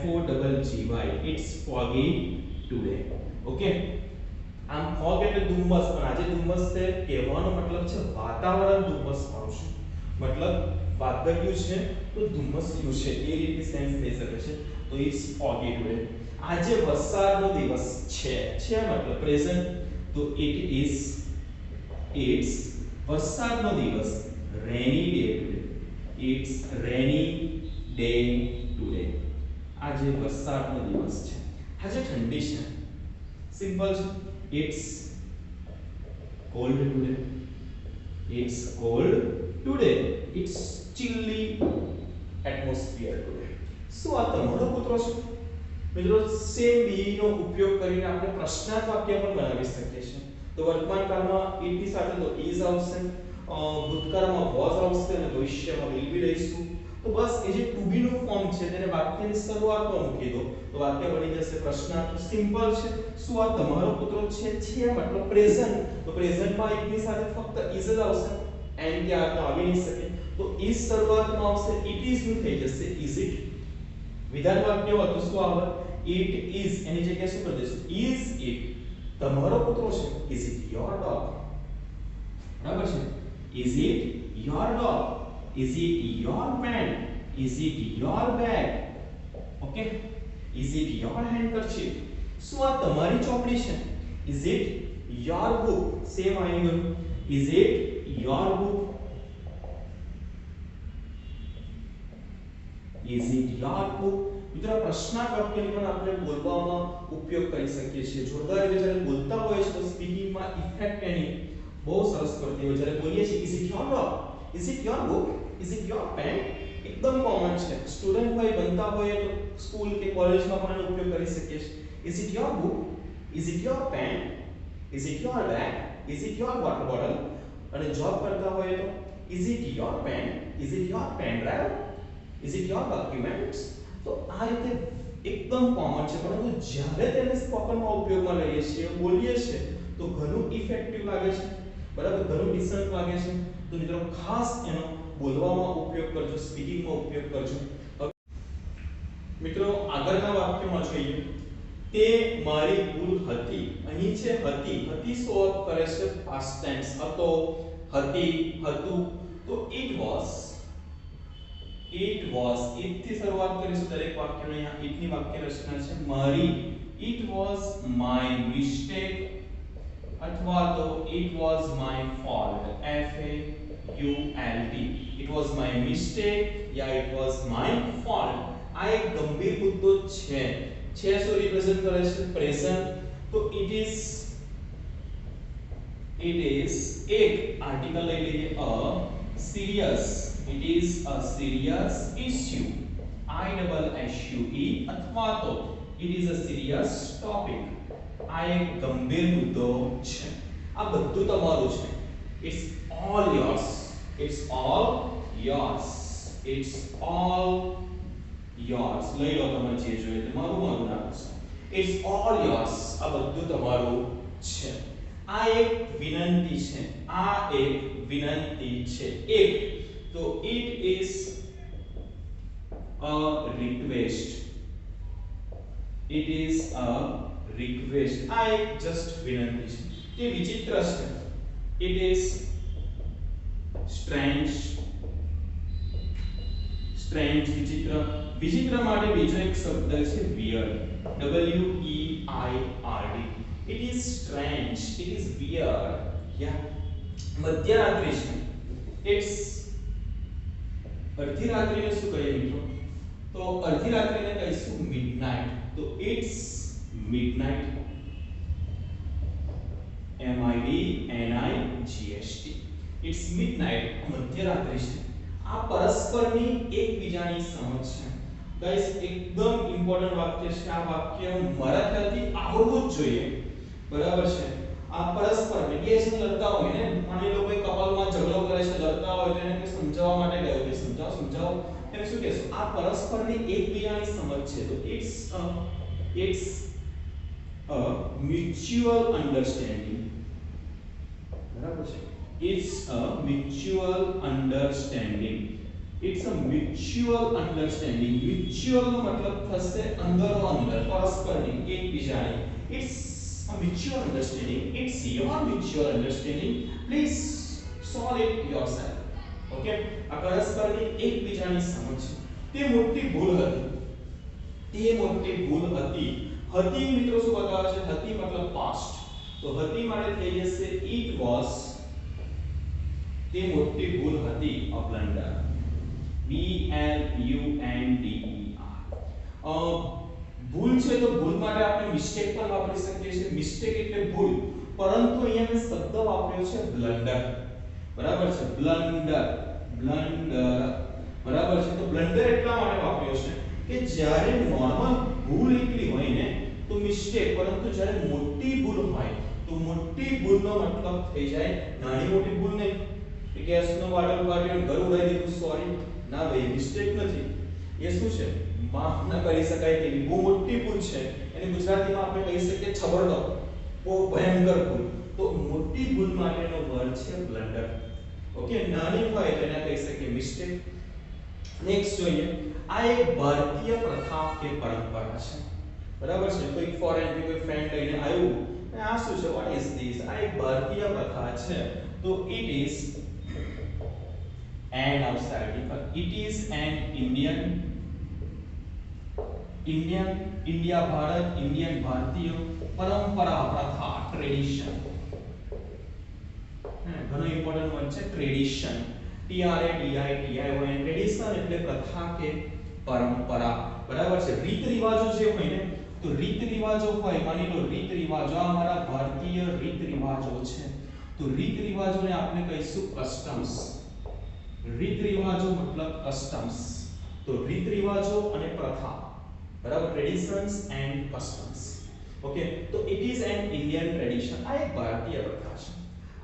foggy, it's foggy today. Okay, આમ ફોગ એટલે ધુમ્મસ, પણ આજે ધુમ્મસ છે કહેવાનો મતલબ છે વાતાવરણ ધુમ્મસ વાળું છે, મતલબ વાદળિયું છે તો ધુમ્મસિયું છે, એ રીતે સેન્સ થઈ શકે છે. તો ઇટ્સ foggy today. આજે વરસાદનો દિવસ છે મતલબ પ્રેઝન્ટ, તો ઇટ્સ વરસાદનો દિવસ, rainy day today, it's rainy day today. આજે વરસાદનો દિવસ છે. આજે ઠંડી છે, સિમ્પલ છે, it's cold today, it's cold today, it's chilly atmosphere today. શું આ તમારો પુત્ર છે? મિત્રો સેમ બી નો ઉપયોગ કરીને આપણે પ્રશ્નાર્થ વાક્ય પણ બનાવી શકીએ છીએ. તો વર્તમાન કાળમાં ઇટ ની સાથે તો ઇઝ આવશે, ભૂતકાળમાં વોઝ આવશે અને ભવિષ્યમાં વિલ બી લઈશું. તો બસ એ જે ટુ બી નું ફોર્મ છે તેને વાક્યની શરૂઆતમાં મૂકી દો તો વાક્ય બની જશે પ્રશ્નાર્થ. સિમ્પલ છે. શું આ તમારો પુત્ર છે મતલબ પ્રેઝન્ટ, તો પ્રેઝન્ટમાં ઇટ ની સાથે ફક્ત ઇઝ જ આવશે, એન્ડ કે આ તો આવી નહીં શકે. તો ઇઝ શરૂઆતમાં આવશે, ઇટ ઇઝ નું થઈ જશે ઇઝ ઇટ. વિધાન વાક્ય હોય તો શું આવે? ઇટ ઇઝ, એની જગ્યાએ શું કરી દઈશું? ઇઝ ઇટ તમારો પુત્ર છે? Is it your dog? બરાબર છે. Is it your dog? Is it your pen? Is it your bag? Okay. Is it your handkerchief? શું આ તમારી ચોપડી છે? Is it your book? Same આવી ગયું. Is it your book? Is it your book? મિત્રો પ્રશ્નાર્થ વાક્યની પણ આપણે બોલવામાં ઉપયોગ કરી શકીએ છીએ. જોરદાર રીતે જ્યારે બોલતા હોય છે તો સ્પીકિંગમાં ઇફેક્ટ એની બહુ સરસ પડતી હોય. જ્યારે બોલીએ છીએ is it your dog? Is it your book? Is it your pen? એકદમ કોમન છે. સ્ટુડન્ટ ભાઈ બનતા હોય તો સ્કૂલ કે કોલેજમાં પણ એનો ઉપયોગ કરી શકીએ છીએ. Is it your book? Is it your pen? Is it your bag? Is it your water bottle? અને જોબ કરતા હોય તો is it your pen? Is it your pen drive? Is it your documents? તો આ રીતે એકદમ common છે, પરંતુ જ્યારે તેને સ્પોકનમાં ઉપયોગમાં લઈએ છીએ, બોલીએ છીએ તો ઘણું ઇફેક્ટિવ લાગે છે, બરાબર, ઘણું ડિસન્ટ લાગે છે. તો મિત્રો ખાસ એનો બોલવામાં ઉપયોગ કરજો, સ્પીકિંગમાં ઉપયોગ કરજો. મિત્રો આગળના વાક્યમાં જોઈએ, તે મારી ભૂલ હતી. અહીં છે હતી, હતી શો અપ કરે છે પાસ્ટ ટેન્સ, હતો, હતી, હતું. તો ઇટ વોઝ, ઇટ થી શરૂઆત કરીશું દરેક વાક્યનો. અહીંયા ઇટ ની વાક્ય રચના છે મારી. ઇટ વોઝ માય મિસ્ટેક અથવા તો it was my fault, FAULT. It was my mistake yeah it was my fault. આ એક ગંભીર મુદ્દો છે. છે શું રિપ્રેઝન્ટ કરે છે? પ્રેઝન્ટ. તો it is એક આર્ટિકલ લઈ લઈએ, a serious, it is a serious issue, ISSUE, અથવા તો it is a serious topic. આ એક ગંભીર મુદ્દો છે. આ બધું તમારું છે. It's all yours. It's all yours. It's all yours. લઈ લો તમે જે જોઈએ તે, મારું નાખો. It's all yours. આ બધું તમારું છે. આ એક વિનંતી છે. આ એક વિનંતી છે. એક તો it is a request. It is a request. આ એક જસ્ટ વિનંતી છે. તે વિચિત્ર છે. It is strange. વિચિત્ર. વિચિત્ર માટે બીજો એક શબ્દ છે weird, WEIRD. It is strange. It is weird. મધ્યરાત્રિ છે. It's અડધી રાત્રિને શું કહીએ મિત્રો? તો અડધી રાત્રિને કહીશું મિડનાઇટ. તો it's midnight, MIDNIGHT. It's midnight, મધ્યરાત્રિ છે. આ પરસ્પરની એકબીજાની સમજ છે. ગાઈસ એકદમ ઇમ્પોર્ટન્ટ વાક્ય છે. આ વાક્ય મારા ખ્યાલથી આવડવું જ જોઈએ. બરાબર છે. આ પરસ્પર બે જણ લડતા હોય ને, માની લો કોઈ કપલમાં ઝઘડો કરે છે, લડતા હોય તો એને કોઈ સમજાવવા માટે ગયો કે સમજાવો એને શું કહેશો? આ પરસ્પરની એકબીજાની સમજ છે. તો ઇટ્સ અ mutual understanding. બરાબર છે. It's a mutual understanding. It's a mutual understanding. Mutual નો મતલબ થશે અંદરો અંદર, પરસ્પરની, એકબીજાની. It's a mutual understanding. It's your mutual understanding. Please solve it yourself. Okay? આ પરસ્પરની એકબીજાની સમજ છે. તે મોટી ભૂલ હતી. હતી મિત્રો શું બતાવે છે? હતી મતલબ પાસ્ટ. તો હતી માટે થઈ જશે it was. તે મોટી ભૂલ હતી, a blunder. BLUNDER. ભૂલ છે તો ભૂલ માટે આપણે મિસ્ટેક પણ વાપરી શકીએ છીએ. મિસ્ટેક એટલે ભૂલ, પરંતુ અહીંયા મેં શબ્દ વાપર્યો છે બ્લન્ડર. બરાબર છે. બ્લન્ડર. બરાબર છે. તો બ્લન્ડર એટલા માટે વાપર્યો છે કે જ્યારે નોર્મલ ભૂલ એકલી હોય ને તો મિસ્ટેક, પરંતુ જ્યારે મોટી ભૂલ હોય તો મોટી ભૂલનો મતલબ થઈ જાય નાની મોટી ભૂલ નહીં કે ગેસનો બાટલ ફાટ્યો ઘર ઉડાવી દીધું, સોરી ના ભાઈ, મિસ્ટેક નથી. એ શું છે? માફ ન કરી શકાય તેવી બહુ મોટી ભૂલ છે. એને ગુજરાતીમાં આપણે કહી શકીએ છબરડો, બહુ ભયંકર ભૂલ. તો મોટી ભૂલ માટેનો વર્ડ છે બ્લન્ડર. ઓકે, નાની હોય તો એને કહી શકીએ મિસ્ટેક. નેક્સ્ટ જોઈએ. આ એક ભારતીય પ્રથા કે પરંપરા છે. બરાબર છે. કોઈ ફોરેન કે કોઈ ફ્રેન્ડ લઈને આવ્યું, આ શું છે? What is this? આ એક ભારતીય પ્રથા છે. તો it is an outsider. It is an India Bharat, Indian ભારતીય પરંપરા, પ્રથા, ટ્રેડિશન. ઘણો ઇમ્પોર્ટન્ટ વર્ડ છે ટ્રેડિશન. TRADITION. ટ્રેડિશન એટલે પ્રથા કે પરંપરા. બરાબર છે. રીત રિવાજો જે હોય ને, તો રીત રિવાજો હોય, માની લો રીત રિવાજો, આ અમારા ભારતીય રીત રિવાજો છે. તો રીત રિવાજોને આપણે કહીશું કસ્ટમ્સ. રીત રિવાજો મતલબ કસ્ટમ્સ. તો રીત રિવાજો અને પ્રથા. બરાબર. Traditions and customs. ઓકે, તો it is an Indian tradition. આ એક ભારતીય પ્રથા છે.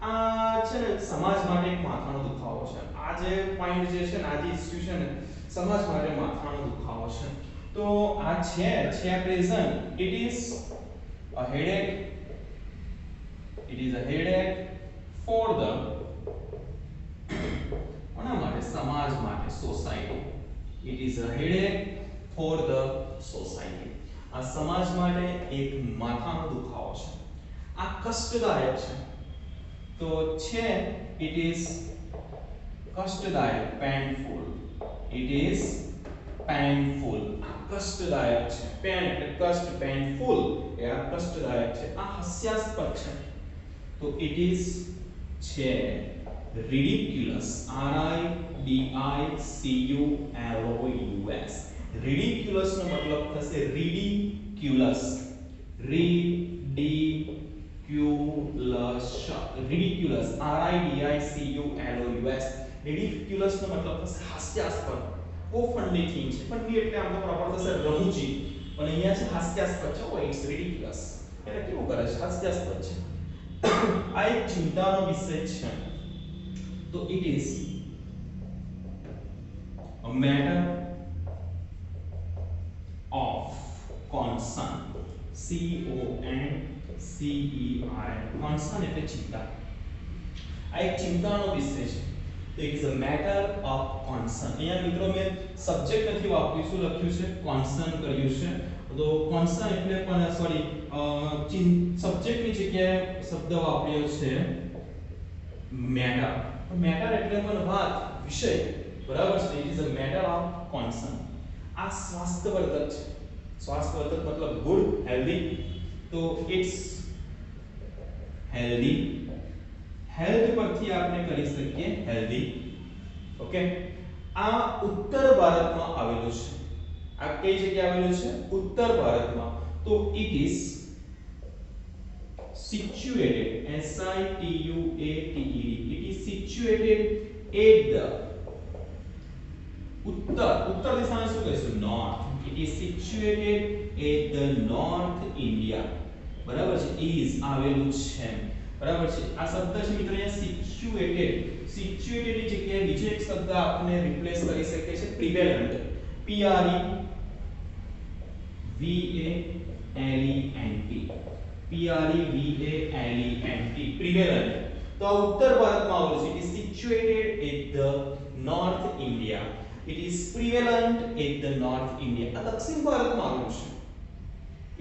આ છે ને સમાજ માટે એક માથાનો દુખાવો છે. આ જે પોઈન્ટ જે છે ને, આ જે ઇસ્યુ છે ને, સમાજ માટે માથાનો દુખાવો છે. તો આ છે present. It is a headache. It is a headache for the, કોના માટે? સમાજ માટે, society. It is a headache for the society. આ સમાજ માટે એક માથાનો દુખાવો છે. આ કષ્ટદાયક છે. તો છે ઇટ ઇઝ કષ્ટદાયક, પેનફુલ. It is painful. આ કષ્ટદાયક છે. પેન એટલે કષ્ટ, પેનફુલ એ આ કષ્ટદાયક છે. આ હાસ્યાસ્પદ છે. તો ઇટ ઇઝ છે ridiculous. RIDICULOUS. ridiculous નો મતલબ થશે ridiculous. ridiculous. ridiculous. RIDICULOUS. ridiculous નો મતલબ થશે હાસ્યાસ્પદ. બહુ ફની થિંગ છે. ફની એટલે આમ તો પ્રોપર થશે રમૂજી, પણ અહીંયા છે હાસ્યાસ્પદ છે. ઓ ઇટ્સ ridiculous. એટલે કેવું કરે છે? હાસ્યાસ્પદ છે. આ એક ચિંતાનો વિષય છે. તો it is a matter of concern. CONCERN. concern એટલે ચિંતા. આ એક ચિંતાનો વિષય છે. તો it is a matter of concern. અહીંયા મિત્રો મેં સબ્જેક્ટ નથી વાપર્યું, શું લખ્યું છે? concern કર્યું છે. તો concern એટલે પણ સોરી સબ્જેક્ટની જગ્યાએ શબ્દ વાપર્યો છે મેટર. મેટર એટલે પણ વાત, વિષય. બરાબર છે. It is a matter of concern. આ સ્વાસ્થ્યવર્ધક છે. સ્વાસ્થ્યવર્ધક મતલબ ગુડ, હેલ્ધી. તો ઇટ્સ હેલ્ધી. હેલ્થ પરથી આપણે કરી શકીએ હેલ્ધી. ઓકે, આ ઉત્તર ભારતમાં આવેલું છે. આ કઈ જગ્યાએ આવેલું છે? ઉત્તર ભારતમાં. તો it is situated, situated, it is situated at the उत्तर દિશાને શું કહીશું? North. it is situated at the north India. બરાબર છે, is આવેલું છે, બરાબર છે. આ શબ્દ છે મિત્રો અહીંયા situated ની જગ્યાએ બીજો એક શબ્દ આપણે રિપ્લેસ કરી શકીએ છે, prevalent, p r e v a l e n t, prevalent. prevalent તો આ ઉત્તર ભારતમાં આવેલું છે. it is situated at the north India. it is prevalent at the north India. આ દક્ષિણ ભારતમાં આવેલું છે.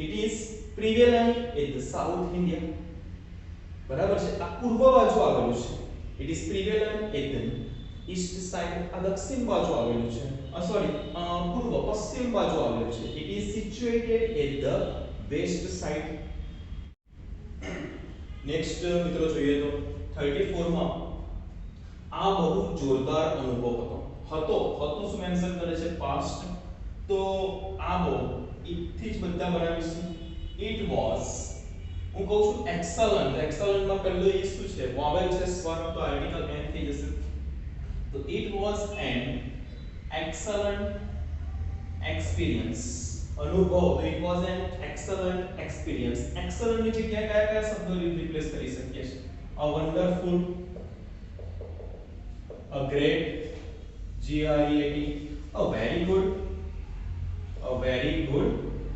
it is prevalent at the south India. બરાબર છે. આ પૂર્વ બાજુ આવેલું છે. it is prevalent at the east side. આ દક્ષિણ બાજુ આવેલું છે. પૂર્વ પશ્ચિમ બાજુ આવેલું છે. it is situated at the west side. Next મિત્રો જોઈએ તો 34 માં આ બહુ જોરદાર અનુભવ હતો શું મેન્શન કરે છે? પાસ્ટ. તો આ બહુ થી જ બધા બનાવીશું. it was, હું કહું છું એક્સલન્ટ માં પહેલું એ શું છે? વોવેલ છે, સ્વર, તો આર્ટિકલ એન થઈ જશે. તો it was an excellent experience. અનુભવ. તો it was an excellent experience. excellent ની જગ્યાએ કયા શબ્દો રિપ્લેસ કરી શકીએ છીએ? a wonderful, a great, great, a very good,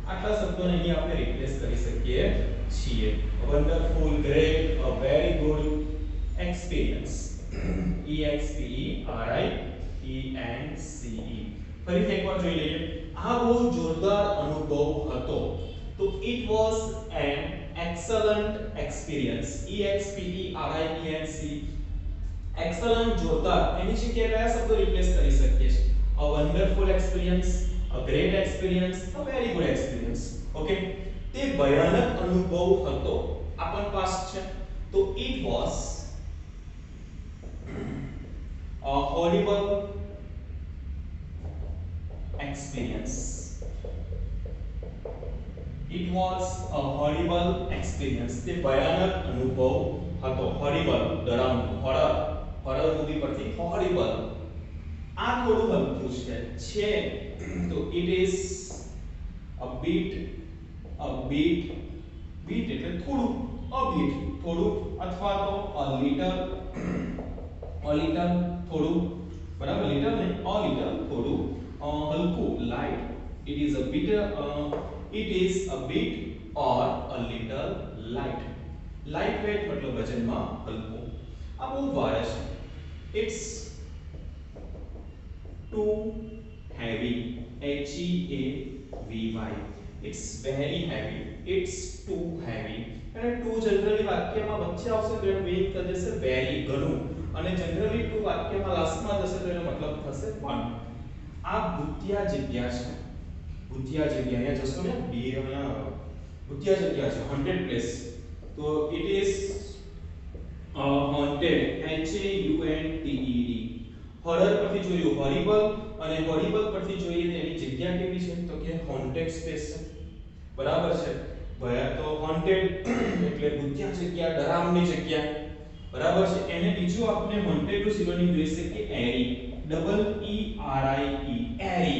આટલા શબ્દોને અહીં આપણે રિપ્લેસ કરી શકીએ છીએ. a wonderful, great, a very good experience. experience. ફરીથી એકવાર જોઈ લઈએ. આ બહુ જોરદાર અનુભવ હતો. તો it was an excellent experience. experience. excellent, જોરદાર. એની જગ્યાએ કયા શબ્દો રિપ્લેસ કરી શકીએ છીએ? a wonderful experience, a great experience, a very good experience. Okay. તે ભયાનક અનુભવ હતો. આ પણ પાસ્ટ છે. તો it was a horrible experience. it was a horrible experience. તે ભયાનક અનુભવ હતો. horrible, ડરાવનું. horror મૂવી પરથી horrible. આ થોડું હલકું છે. તો it is a bit એટલે થોડું, થોડું અથવા તો a little થોડું, બરાબર. little ને a little થોડું, હલકું, light. it is a bit or a little light. lightweight મતલબ વજનમાં હલકું. આ બહુ ભારે છે. it's too heavy, heavy. it's very heavy, it's too heavy. અને too જનરલી વાક્યમાં વચ્ચે આવશે તો એનો મીનિંગ થઈ જશે very, ઘણું. અને જનરલી too વાક્યમાં લાસ્ટમાં જશે તો એનો મતલબ થશે one. આ ભૂતિયા જગ્યા છે. અહીંયા જશો ને બે અહીંયા ભૂતિયા જગ્યા છે, haunted place. તો it is haunted, HAUNTED. Horror પરથી જોયું હોરિબલ, અને હોરિબલ પરથી જોઈએ એની જગ્યા કેવી છે? તો કે haunted space છે, બરાબર છે. તો haunted એટલે ભૂતિયા જગ્યા, ડરાવની જગ્યા, બરાબર છે. એને બીજું આપણે haunted નું સિનોનિમ જોઈ શકીએ airy, EERIE,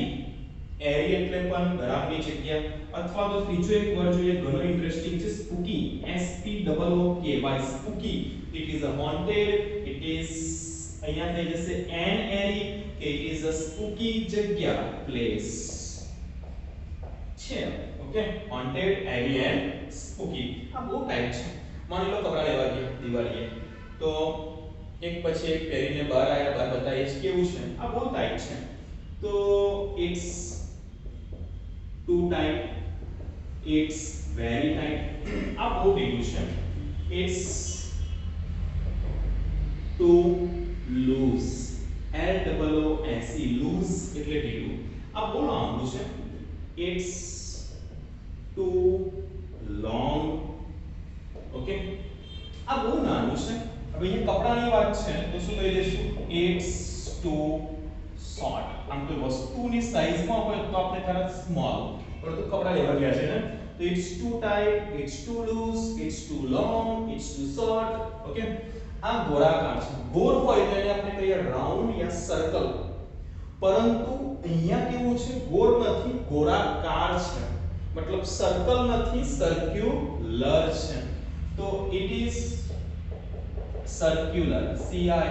airy એટલે પણ ડરાવની જગ્યા. અથવા તો ત્રીજો એક વર્ડ જોઈએ, ઘણો ઇન્ટરેસ્ટિંગ છે, spooky, SPOOKY, spooky. it is a haunted, it is અહીંયા થઈ જશે an airy, it is a spooky જગ્યા, place છે. Okay. haunted, airy and spooky. આ બહુ ટાઈપ છે. માની લો કપડા લેવા ગયા દિવાળીએ, તો એક પછી એક પહેરીને બહાર આવ્યા, બહાર બતાવીએ કેવું છે. આ બહુ ટાઈપ છે. તો it's too tight, it's very tight. આ બહુ ભેગું છે. it's too loose, LOOSE, loose એટલે ઢીલું. આ બહુ લાંબુ છે. it's too long. ઓકે. આ બહુ નાનું છે. હવે અહીંયા કપડાની વાત છે તો શું કહી દઈશું? it's too short. આમ કોઈ વસ્તુની સાઈઝમાં હોય તો આપણે તરત સ્મોલ, પરંતુ કપડા લેવા ગયા છે ને તો it's too tight, it's too loose, it's too long, it's too short. Okay, આ ગોળાકાર છે. ગોળ હોય તો એને આપણે કહીએ રાઉન્ડ યા સર્કલ, પરંતુ અહીંયા કેવું છે, ગોળ નથી, ગોળાકાર છે, મતલબ સર્કલ નથી, સર્ક્યુલર છે. તો it is circular, circular,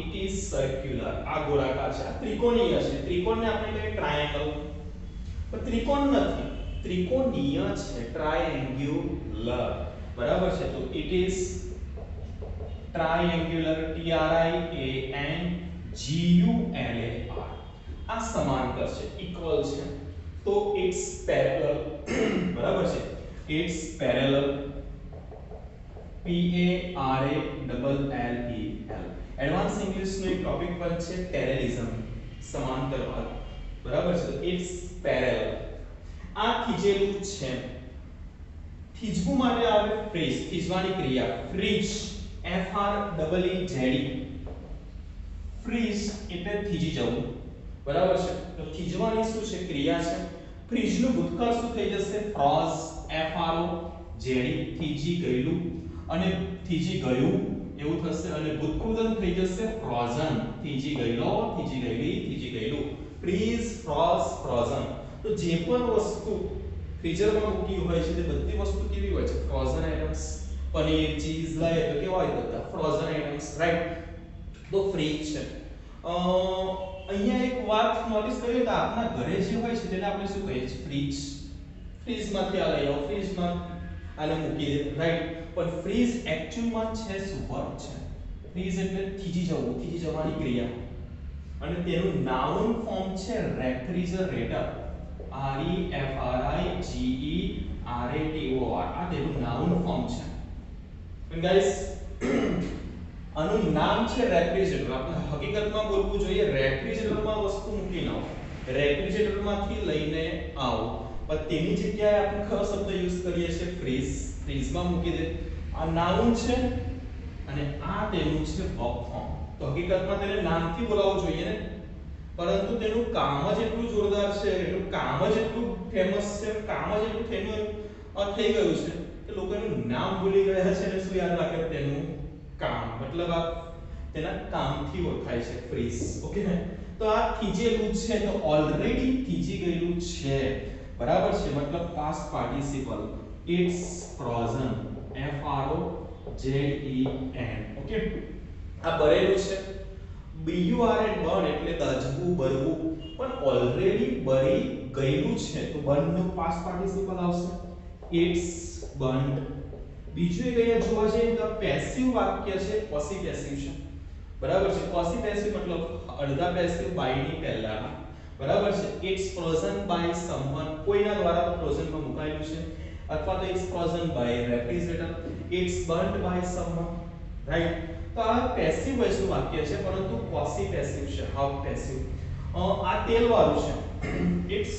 it is circular. આ ગોળાકાર છે, આ ત્રિકોણીય છે. ત્રિકોણને આપણે કહીએ ટ્રાયેંગલ, પણ ત્રિકોણ નથી, ત્રિકોણીય છે, ટ્રાયેંગ્યુલર. બરાબર છે. તો it is triangular, triangular. આ સમાંતર છે, ઇક્વલ છે. તો it's parallel. બરાબર છે, it's parallel, PARALLEL. Advance English નો એક ટોપિક પણ છે પેરેલિઝમ, સમાંતરવાદ. બરાબર છે. તો ઇટ્સ પેરેલલ. આ થીજેલું છે. થીજવું માટે આવે ફ્રીઝ, થીજવાની ક્રિયા ફ્રીઝ, FREEZ. ફ્રીઝ એટલે થીજી જવું. બરાબર છે. તો થીજવાની શું છે, ક્રિયા છે. ફ્રીઝ નું ભૂતકાળ શું થઈ જશે, ફ્રોઝ, FROZ, થીજી ગયેલું અને થીજી ગયું એવું થશે, અને ભૂતકૃદન થઈ જશે ફ્રોઝન, થીજી ગયેલો, થીજી ગયેલી, થીજી ગયેલું. Freeze, froze, frozen. તો જે પણ વસ્તુ ફ્રીઝરમાં મૂકી હોય છે તે બધી વસ્તુ કેવી હોય છે, ફ્રોઝન આઇટમ્સ. પનીર, ચીઝ લાય તો કેવા હોય, બધા ફ્રોઝન આઇટમ્સ, રાઈટ. તો ફ્રીઝ છે. અહીંયા એક વાત નોટિસ કરીએ તો આપણા ઘરે જે હોય છે તેને આપણે શું કહીએ છીએ, ફ્રીજ. ફ્રીજમાંથી આ લઈ આવો, ફ્રીજમાં આને મૂકી દે, રાઈટ. પણ ફ્રીઝ એક્ચ્યુઅલમાં છે શું, વર્બ છે. ફ્રીઝ એટલે થીજી જવું, થીજી જવાની ક્રિયા, અને તેનું નાઉન ફોર્મ છે રેફ્રિજરેટર, REFRIGERATOR. આ તેનું નાઉન ફોર્મ છે. એન્ડ ગાઈસ, આનું નામ છે રેફ્રિજરેટર. આપણે હકીકતમાં બોલવું જોઈએ રેફ્રિજરેટરમાં વસ્તુ મૂકી ના આવો, રેફ્રિજરેટરમાંથી લઈને આવો, પણ તેની જગ્યાએ આપણે કયો શબ્દ યુઝ કરીએ છીએ, ફ્રીઝ. ફ્રીઝમાં મૂકી દે. આ નાઉન છે અને આ તેનું છે વર્બ ફોર્મ. તો હકીકતમાં તેને નામથી બોલાવવું જોઈએ ને, પરંતુ તેનું કામ જ એટલું જોરદાર છે, એનું કામ જ એટલું ફેમસ છે, કામ જ એટલું થઈ ગયું છે કે લોકો એનું નામ ભૂલી ગયા છે અને શું યાદ રાખે, તેનું કામ. મતલબ આ તેના કામથી ઓળખાય છે, ફ્રીઝ. ઓકે ને. તો આ થીજેલું છે, તો ઓલરેડી થીજી ગયેલું છે. બરાબર છે, મતલબ past participle. It's frozen, FROZEN. Okay. આ ભરેલું છે, BURN, બર્ન એટલે દાજવું, ભરવું, પણ ઓલરેડી ભરી ગયેલું છે, તો બર્ન નું પાસ્ટ પાર્ટિસિપલ આવશે, It's burned. બીજું એક અહીંયા જોવા જઈએ તો પેસિવ વાક્ય છે, પોસી પેસિવ છે. બરાબર છે. પોસી પેસિવ મતલબ અડધા પેસિવ બાયની પહેલાના. બરાબર છે. It's frozen by someone, કોઈના દ્વારા તો ફ્રોઝનમાં મુકાયેલું છે, અથવા તો it's frozen by refrigerator, it's burnt by someone, right. તો આ પેસિવ વસ્તુ વાક્ય છે, પરંતુ ક્વોસી પેસિવ છે, હાફ પેસિવ. આ તેલ વાળું છે, it's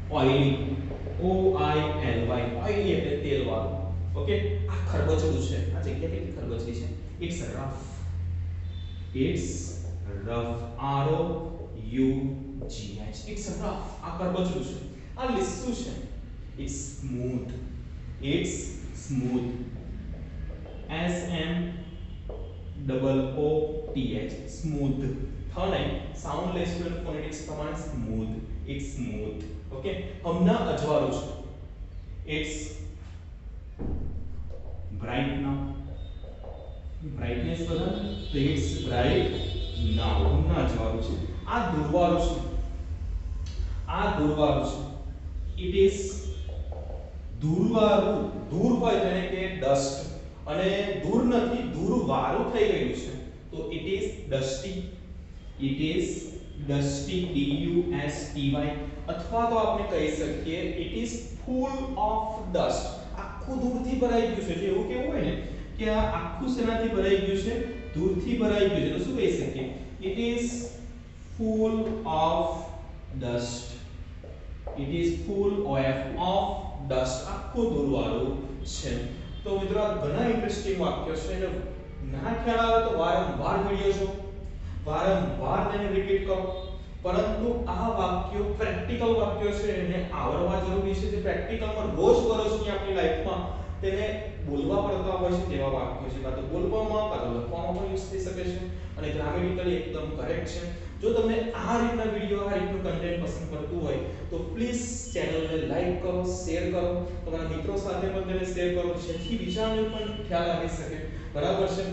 oily, OILY, oily એટલે તેલ વાળું. ઓકે. આ ખરબચડું છે, આ જગ્યા કેટલી ખરબચડી છે, it's rough, it's rough, ROUGH, it's rough. આ ખરબચડું છે. આ લીસું છે, it's smooth, it's smooth, SMOOTH, smooth. हाँ नहीं, soundless phonetics प्रमाणे smooth, it's smooth. Okay. हमना अजवाळું છે, it's bright now, brightness બદલ તો it's bright now. हमना અજવાળું છે. આ દૂરવાળું છે, આ દૂરવાળું છે, it is દૂરવાળું. દૂર હોય તેને કે ડસ્ટ, અને દૂર નથી, દૂરવાળું થઈ ગયું છે, તો it is dusty, it is dusty, DUSTY. અથવા તો આપણે કહી શકીએ it is full of dust. આખું દૂરથી ભરાઈ ગયું છે. જે એવું કેવું હોય ને કે આ આખું શેનાથી ભરાઈ ગયું છે, દૂરથી ભરાઈ ગયું છે, તો શું કહી શકીએ, it is full of dust, it is full of dust. આખું દૂરવાળું છે. તો મિત્રો આ ઘણા ઇન્ટરેસ્ટિંગ વાક્યો છે, અને ના ખ્યાલ આવે તો વારંવાર વિડિયો જો, વારંવાર તેને રિપીટ કરો, પરંતુ આ વાક્યો પ્રેક્ટિકલ વાક્યો છે, એને આવડવા જરૂરી છે. જે પ્રેક્ટિકલમાં રોજબરોજની આપણી લાઈફમાં તેને બોલવા પડતા હોય છે તેવા વાક્યો છે. કાં તો બોલવામાં કાં તો લખવામાં પણ યુઝ થઈ શકે છે અને ગ્રામેટિકલી એકદમ કરેક્ટ છે. જો તમને આ રીતના વિડિયો, આ રીતનું કન્ટેન્ટ પસંદ પડતું હોય તો પ્લીઝ ચેનલને લાઈક કરો, શેર કરો, તમારા મિત્રો સાથે પણ તેને શેર કરો, જેથી બીજાને પણ ખ્યાલ આવી શકે. બરાબર છે?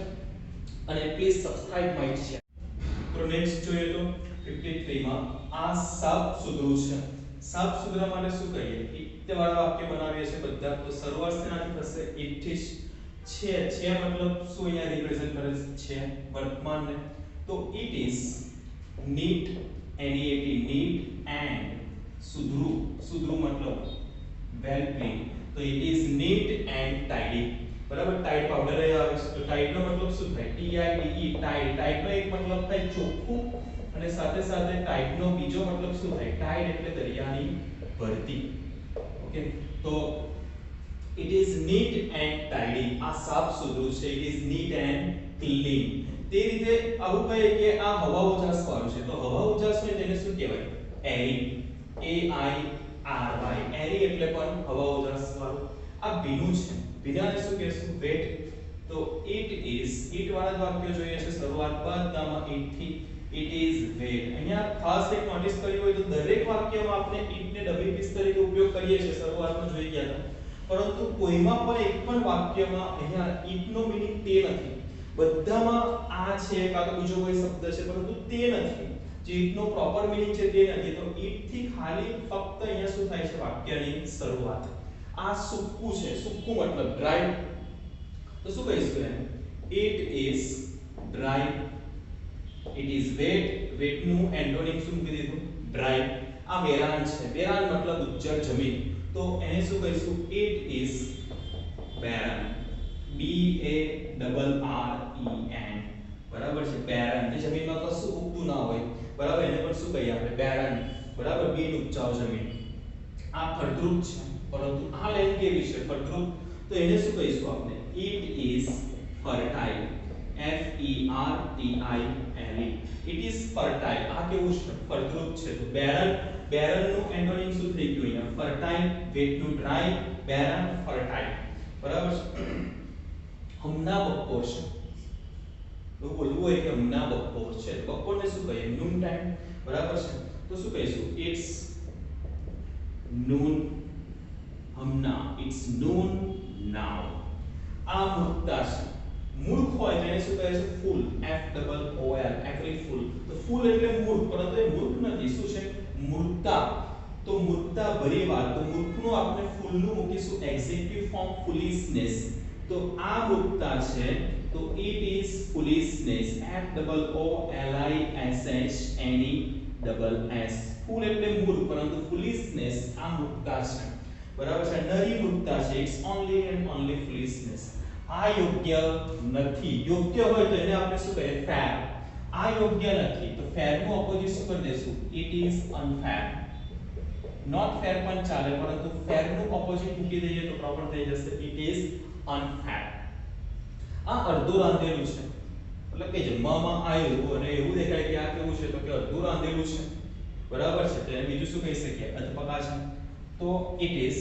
અને પ્લીઝ સબસ્ક્રાઇબ માય ચેનલ. તો નેક્સ્ટ જોઈએ તો 53 માં આ સાપ સુધરું છે. સાપ સુધરા માટે શું કહીએ? ઇટ વાળા વાક્ય બનાવીએ છે બધા. તો શરૂઆત શેનાથી થશે? ઇટ થી છે મતલબ શું અહીંયા રિપ્રેઝન્ટ કરે છે? વર્તમાનને. તો it is neat, NEAT, neat and સુધરું. સુધરું મતલબ well clean. તો it is neat and tidy. બરાબર? ટાઇડ પાવડર આવે છે. તો ટાઇડ નો મતલબ શું થાય? TIDE, tide. ટાઇડ નો એક મતલબ થાય ચોખ્ખું અને સાથે સાથે ટાઇડ નો બીજો મતલબ શું થાય? ટાઇડ એટલે દરિયાની ભરતી. ઓકે? તો it is neat and tidy. આ સાફ સુધરું છે. it is neat and clean. તે રીતે આવું કહે કે આ હવા ઉજાસ વાળું છે. તો હવા ઉજાસ હોય તેને શું કહેવાય? એરી. AIRY. એરી એટલે પણ હવા ઉજાસ વાળું. આ ભીનું છે. ભીનાને શું કહેશું? વેટ. તો it is, it વાળા વાક્યો જોઈએ છે શરૂઆત બધામાં it થી. it is wet. અહીંયા ખાસ એક નોટિસ કર્યું હોય તો દરેક વાક્યમાં આપણે it ને WPS તરીકે ઉપયોગ કરીએ છીએ. શરૂઆતમાં જોઈ ગયા હતા. પરંતુ કોઈમાં પણ એક પણ વાક્યમાં અહીંયા it નો મીનિંગ તે નથી. બધામાં આ છે કાં તો બીજો કોઈ શબ્દ છે, પરંતુ તે નથી. જે it નો પ્રોપર મીનિંગ છે તે નથી. તો it થી ખાલી ફક્ત અહીંયા શું થાય છે? વાક્યની શરૂઆત. આ સૂકું છે. સૂકું મતલબ ડ્રાય. તો શું કહીશું એને? it is dry. it is wet. wet નું એન્ટોનિમ શું મૂકી દીધું? dry. આ વેરાન છે. વેરાન મતલબ ઉજ્જડ જમીન. તો એને શું કહીશું? it is barren. BARREN. બરાબર છે? barren. જે જમીનમાં કશું ઉગતું ના હોય. બરાબર? એને પણ શું કહીએ આપણે? barren. બરાબર? બિન ઉપજાઉ જમીન. આ ફળદ્રુપ છે. પરંતુ આ લાઈન કેવી છે? ફળદ્રુપ. તો એને શું કહીશું આપણે? it is fertile. FERTILE. it is fertile. આ કેવું છે? ફળદ્રુપ છે. તો barren, barren નું એન્ટોનિમ શું થઈ ગયું અહીંયા? fertile. wet નું dry, barren, fertile. બરાબર છે? હમણાં બપોર છે. તો બોલવું હોય કે હમણાં બપોર છે. બપોરને શું કહીએ? Noon time. બરાબર છે? તો શું કહીશું? it's noon. હમણાં. it's noon now. આ મૂર્ખતા છે. મૂર્ખ હોય તેને શું કહે છે? ફૂલ. FOOL. April fool. તો ફૂલ એટલે મૂર્ખ, પરંતુ એ મૂર્ખ નથી. શું છે? મૂર્ખતા. તો મૂર્ખતા ભરી વાત. તો મૂર્ખનું આપણે ફૂલનું મૂકીશું એક્ઝેક્ટિવ ફોર્મ ફૂલિશનેસ. તો આ મૂર્ખતા છે. તો it is foolishness. FOOLISHNESS. ફૂલ એટલે મૂર્ખ, પરંતુ ફૂલિશનેસ આ મૂર્ખતા છે. બરાબર છે? નરી મૂર્ખતા છે. it's only and only foolishness. આ યોગ્ય નથી. યોગ્ય હોય તો એને આપણે શું કહીએ? fair. આ યોગ્ય નથી. તો fair નું ઓપોઝિટ શું કરી દેશું? it is unfair. not fair પણ ચાલે, પરંતુ fair નું ઓપોઝિટ મૂકી દઈએ તો પ્રોપર થઈ જશે it is unfair. આ અડધું રાંધેલું છે. એટલે કે જમવામાં આવ્યું અને એવું દેખાય કે આ કેવું છે? તો કે અડધું રાંધેલું છે. બરાબર છે? તો એને બીજું શું કહી શકીએ? અધપકા છે. તો it is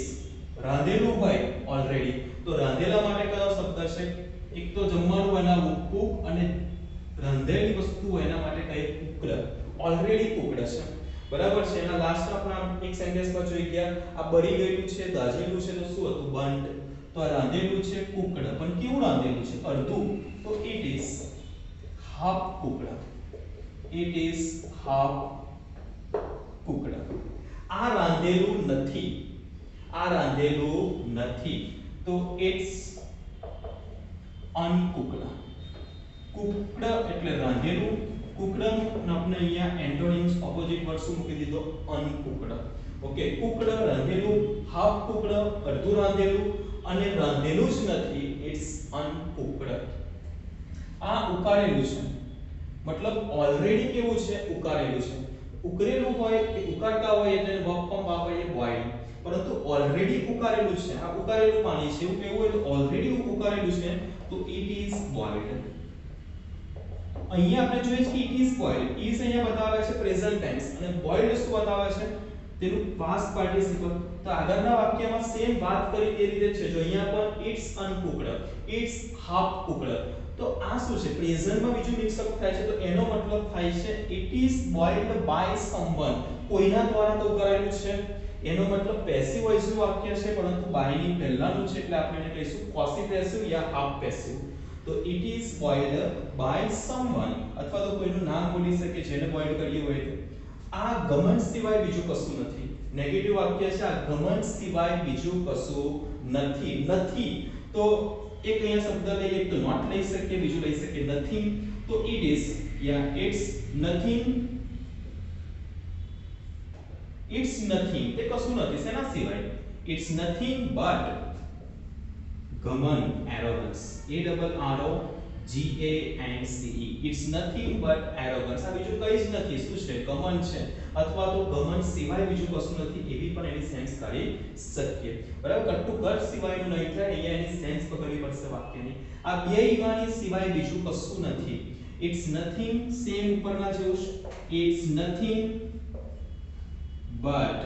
રાંધેલું હોય ઓલરેડી. તો રાંધેલા માટે કયો શબ્દ છે? એક તો જમવાનું બનાવવું કુક, અને રાંધેલી વસ્તુ એના માટે કઈ? કુકડ. ઓલરેડી કુકડ છે. બરાબર છે? એના લાસ્ટ આપણે એક સેન્ટેન્સમાં જોઈ ગયા. આ બળી ગયેલું છે, દાઝેલું છે. તો શું હતું? બર્ન્ટ. તો આ રાંધેલું છે કુકડ, પણ કેવું રાંધેલું છે? અડધું. તો it is half cooked. it is half cooked. આ રાંધેલું નથી. આ રાંધેલું નથી. તો it's uncooked. cooked એટલે રાંધેલું. cooked આપણે અહીંયા એન્ટોનિમ્સ ઓપોઝિટ વર્ડ શું મૂકી દીધો? uncooked. Okay? cooked રાંધેલું, half cooked અડધું રાંધેલું, અને રાંધેલું જ નથી. it's uncooked. આ ઉકાળેલું છે. મતલબ ઓલરેડી કેવું છે? ઉકાળેલું છે. ઉકળેલું હોય કે ઉકાળતા હોય એટલે વર્બ ફોર્મ વાપરીએ બોઇલ. પરંતુ ઓલરેડી ઉકાળેલું છે. આ ઉકાળેલું પાણી છે. એવું કેવું હોય તો ઓલરેડી ઉકાળેલું છે. તો it is boiled. અહીંયા આપણે જોઈએ છે કે ઇટ ઇઝ બોઇલ્ડ, ઇઝ અહીંયા બતાવે છે પ્રેઝન્ટ ટેન્સ અને બોઇલ્ડ શું બતાવે છે તેનું પાસ્ટ પાર્ટિસિપલ. તો આગળના વાક્યમાં સેમ વાત કરી તે રીતે છે. જો અહીંયા પણ ઇટ્સ અનકુકડ, ઇટ્સ હાફ કુકડ, તો આ શું છે પ્રેઝન્ટમાં બીજું મિક્સઅપ થાય છે. તો એનો મતલબ થાય છે it is boiled by someone, કોઈના દ્વારા તો કરાયેલું છે. એનો મતલબ પેસિવ વોઇસ નું વાક્ય છે, પરંતુ બાય ની પહેલાનું છે એટલે આપણે એને કહીશું ક્વોસી પેસિવ યા હાફ પેસિવ. તો it is boiled by someone, અથવા તો કોઈનું નામ બોલી શકે જેને બોઇલ્ડ કર્યું હોય તો. આ ગમન સિવાય બીજું કશું નથી. નેગેટિવ વાક્ય છે, આ ગમન સિવાય બીજું કશું નથી. નથી તો એક અહીંયા શબ્દ લઈએ તો નોટ લઈ શકીએ, બીજું લઈ શકીએ નથિંગ. તો ઇટ ઇઝ યા ઇટ્સ નથિંગ, ઇટ્સ નથિંગ તે કશું નથી. શેના સિવાય? ઇટ્સ નથિંગ બટ ગમન, arrogance. A double R O G A N C E. It's nothing but arrogance. આ બીજું કંઈ જ નથી. શું છે? ગમન છે, અથવા તો ગમન સિવાય બીજું કશું નથી. એવી પણ એની સેન્સ કાઢી શકીએ. બરાબર, કટ ટુ કટ સિવાયનું નહીં થાય. અહીંયા એની સેન્સ પકડવી પડશે વાક્યની. આ બે ઈવાની સિવાય બીજું કશું નથી. It's nothing, સેમ ઉપરના જેવું છે. It's nothing but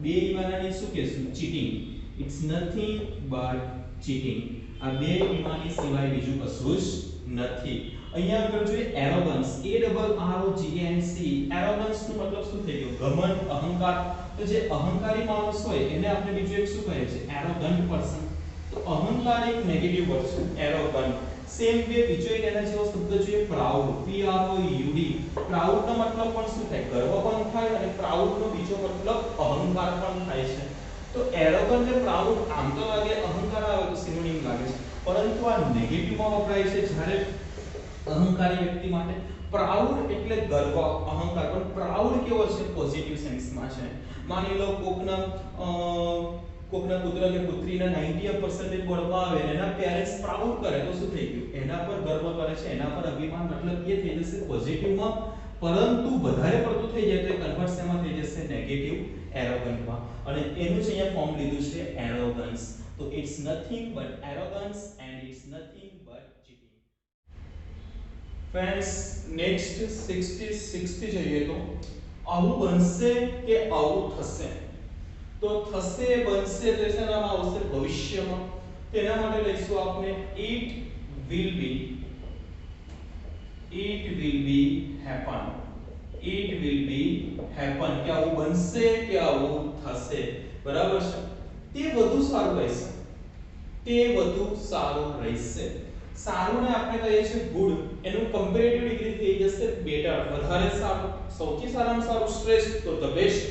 બે ઈવાનાની શું કહેશું? Cheating. It's nothing but cheating. આ બે ઈમાની સિવાય બીજું કશું જ નથી. અહીંયા આગળ જોઈએ arrogance, A double R O G A N C. Arrogance નો મતલબ શું થઈ ગયો? ગમન, અહંકાર. તો જે અહંકારી માણસ હોય એને આપણે બીજું એક શું કહે છે? Arrogant person. તો અહંકાર એક નેગેટિવ વર્ડ છે, એરોગન્ટ. સેમ વે બીજો એક એના જેવો શબ્દ જોઈએ proud, P R O U D. Proud નો મતલબ પણ શું થાય? ગર્વ પણ થાય, અને પ્રાઉડ નો બીજો મતલબ અહંકાર પણ થાય છે. તો એરોગન્ટ ને પ્રાઉડ આમ તો લાગે અહંકાર આવે તો સિનોનિમ લાગે છે, પરંતુ આ નેગેટિવ માં વપરાય છે જ્યારે અહંકારી વ્યક્તિ માટે. પ્રાઉડ એટલે ગર્વ, અહંકાર, પણ પ્રાઉડ કેવો છે? પોઝિટિવ સેન્સમાં છે. માની લો કોકના પુત્ર કે પુત્રીના 90% મળવા આવે અને એના પેરેન્ટ્સ પ્રાઉડ કરે તો શું થઈ ગયું? એના પર ગર્વ કરે છે, એના પર અભિમાન, મતલબ એ થઈ જશે પોઝિટિવમાં. પરંતુ વધારે પડતું થઈ જાય તો એ કન્વર્ટ શેમાં થઈ જશે? નેગેટિવ, એરોગન્ટમાં. અને એનું જ અહીંયા ફોર્મ લીધું છે એરોગન્સ. તો it's nothing but arrogance and it's nothing but cheating. Friends, next 60 જોઈએ તો આવું બનશે કે આવું થશે. તો થશે, બનશે તો શેનામાં આવશે? ભવિષ્યમાં. તેના માટે લઈશું આપણે it will be happen. It will be happen. કે આવું બનશે કે આવું થશે. બરાબર છે? તે વધુ સારું રહેશે. તે વધુ સારું રહેશે. સારું ને આપણે કહીએ છીએ ગુડ, એનું કમ્પેરેટિવ ડિગ્રી થઈ જશે બેટર, વધારે સારું. સૌથી સારામાં સારું શ્રેષ્ઠ, તો ધ બેસ્ટ.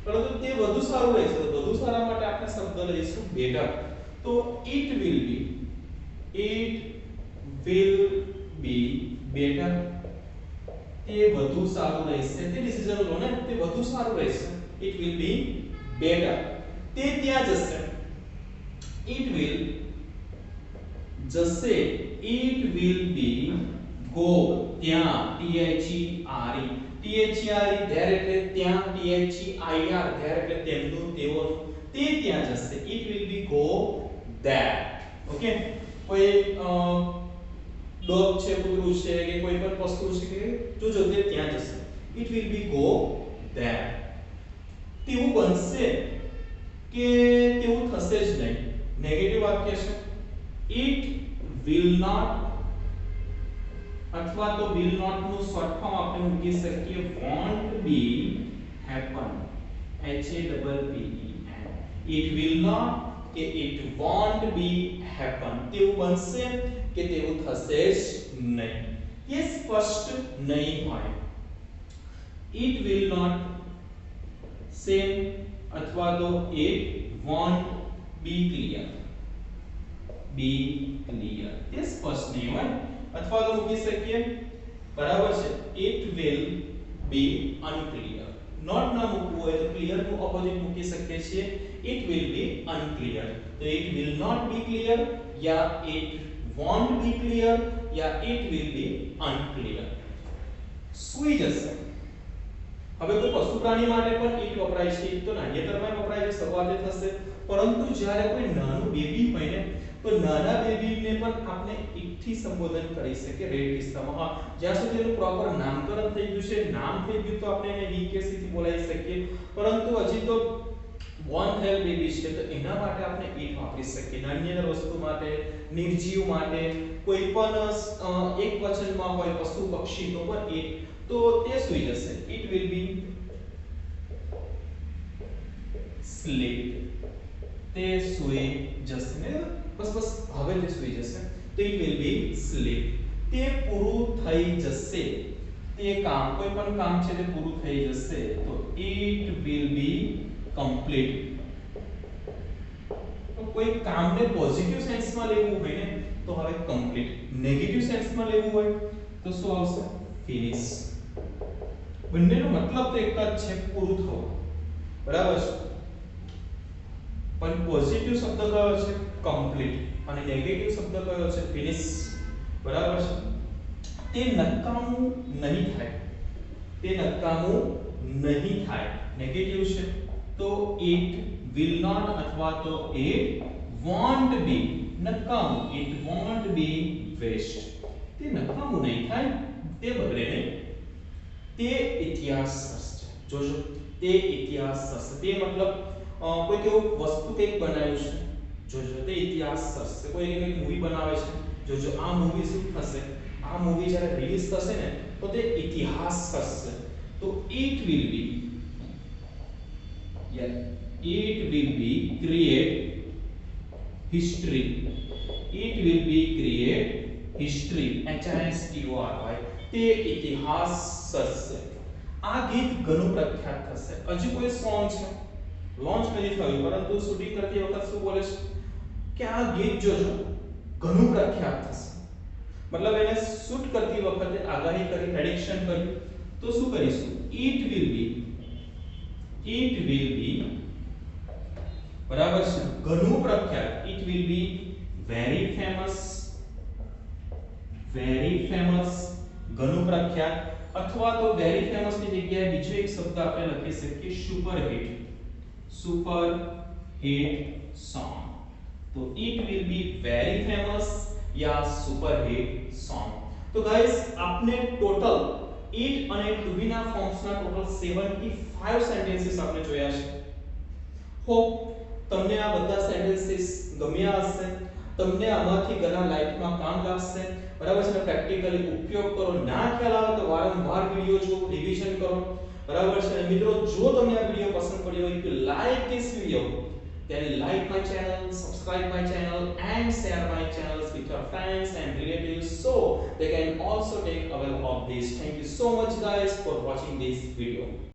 પરંતુ તે વધુ સારું રહેશે. તો વધુ સારા માટે આપણે શબ્દ લઈશું બેટર. તો it will be better. તે વધુ સારું રહેશે. તે ડિસિઝન લો ને, તે વધુ સારું રહેશે. it will be better. તે ત્યાં જશે. it will જશે. it will be go. ત્યાં, T H E R E. T H E R E there એટલે ત્યાં, T H E I R there એટલે તેમનું, તેઓનું. તે ત્યાં જશે. it will be go there. Okay, કોઈ ડોગ છે, કૂતરું છે કે કોઈ પણ વસ્તુ છે કે જોજો તે ત્યાં જશે. it will be go there. તેવું બનશે કે તેવું થશે જ નહીં. નેગેટિવ વાક્ય છે. it will not અથવા તો will not નું શોર્ટ ફોર્મ આપણે મૂકી શકીએ won't be happen. H A double P E N. it will not કે it won't be happen. તેવું બનશે કે તેવું થશે જ નહીં. એ સ્પષ્ટ નહીં હોય. it will not સેમ, અથવા તો it won't be clear. be clear તે સ્પષ્ટ નહીં હોય. અથવા તો મૂકી શકીએ બરાબર છે it will be unclear. Not ના મૂકવું હોય તો ક્લિયર નું ઓપોઝિટ મૂકી શકીએ છીએ it will be unclear. તો it will not be clear yeah it won't be clear yeah it will be unclear. સૂઈ જશે. હવે કોઈ પશુ પ્રાણી માટે પણ it વપરાય છે. તો નાન્યતરમાં વપરાય છે, શરૂઆતે થશે. પરંતુ જ્યારે કોઈ નાનું બેબી હોય ને તો નાના બેબીને પણ આપણે ઈટ થી સંબોધન કરી શકીએ રેડ કિસ્સામાં. હા, જ્યાં સુધી એનું પ્રોપર નામકરણ થઈ ગયું છે, નામ થઈ ગયું તો આપણે એને હી કે સી થી બોલાવી શકીએ. પરંતુ હજી તો બોર્ન થયેલ બેબી છે તો એના માટે આપણે ઈટ વાપરી શકીએ. નાની વસ્તુ માટે, નિર્જીવ માટે, કોઈ પણ એક વચનમાં હોય પશુ પક્ષી તો પણ ઈટ, તો તે સુઈ જશે. It will be sleep. તે સુઈ જશે ને, બસ હવે તે સુઈ જશે. તો ઇટ વિલ બી સ્લીપ. તે પૂરું થઈ જશે. તે કામ, કોઈ પણ કામ છે તે પૂરું થઈ જશે તો ઇટ વિલ બી કમ્પ્લીટ. તો કોઈ કામને પોઝિટિવ સેન્સમાં લેવું હોય ને તો હવે કમ્પ્લીટ. નેગેટિવ સેન્સમાં લેવું હોય તો શું આવશે? ફિનિશ. બંનેનો મતલબ તો એક જ છે, પૂરું થવું. બરાબર છે. પણ પોઝિટિવ શબ્દ કયો છે? કમ્પ્લીટ. અને નેગેટિવ શબ્દ કયો છે? ફિનિશ. બરાબર છે. તે નકામું નહીં થાય. તે નકામું નહીં થાય. નેગેટિવ છે તો it will not અથવા તો it won't be. નકામું, it won't be waste. તે નકામું નહીં થાય, તે બગડે નહીં. તે ઇતિહાસ હશે. જોજો, તે ઇતિહાસ હશે. તે મતલબ કોઈ કેવું વસ્તુ કંઈક બનાવ્યું છે, જોજો તે ઇતિહાસ હશે. કોઈ એક મૂવી બનાવે છે, જોજો આ મૂવી શું થશે? આ મૂવી જ્યારે રિલીઝ થશે ને તો તે ઇતિહાસ હશે. તો it will be, yeah, it will be create history. It will be create history. HISTORY. તે ઇતિહાસ હશે. આ ગીત ઘણું પ્રખ્યાત થશે. હજુ કોઈ સોંગ છે લોન્ચ નથી થયું, પરંતુ શૂટિંગ કરતી વખત શું બોલે છે કે આ ગીત જોજો ઘણું પ્રખ્યાત થશે. મતલબ એને શૂટ કરતી વખતે આગાહી કરી, પ્રેડિક્શન કરી. તો શું કરીશું? it will be બરાબર છે, ઘણું પ્રખ્યાત. it will be very famous, ઘણું પ્રખ્યાત. અથવા તો વેરી ફેમસ ની જગ્યાએ બીજો એક શબ્દ આપણે લખી શકીએ સુપર હિટ સોંગ. તો it will be very famous या सुपर हिट सॉन्ग. तो गाइस आपने टोटल it અને to be ના ફોર્મ્સ ના ટોટલ 75 સેન્ટેન્સીસ આપણે જોયા છે. હોપ તમને આ બધા સેન્ટેન્સીસ ગમ્યા હશે. તમને આમાંથી ઘણા લાઈફમાં કામ લાગશે. બરાબર છે. પ્રેક્ટિકલી ઉપયોગ કરો. ના ખ્યાલ આવે તો વારંવાર વિડિયો જુઓ, રિવિઝન કરો. બરાબર છે. મિત્રો, જો તમને આ વિડિયો પસંદ પડ્યો હોય તો like this video, then like my channel, subscribe my channel and share my channels with your friends and relatives so they can also take aware of this. Thank you so much guys for watching this video.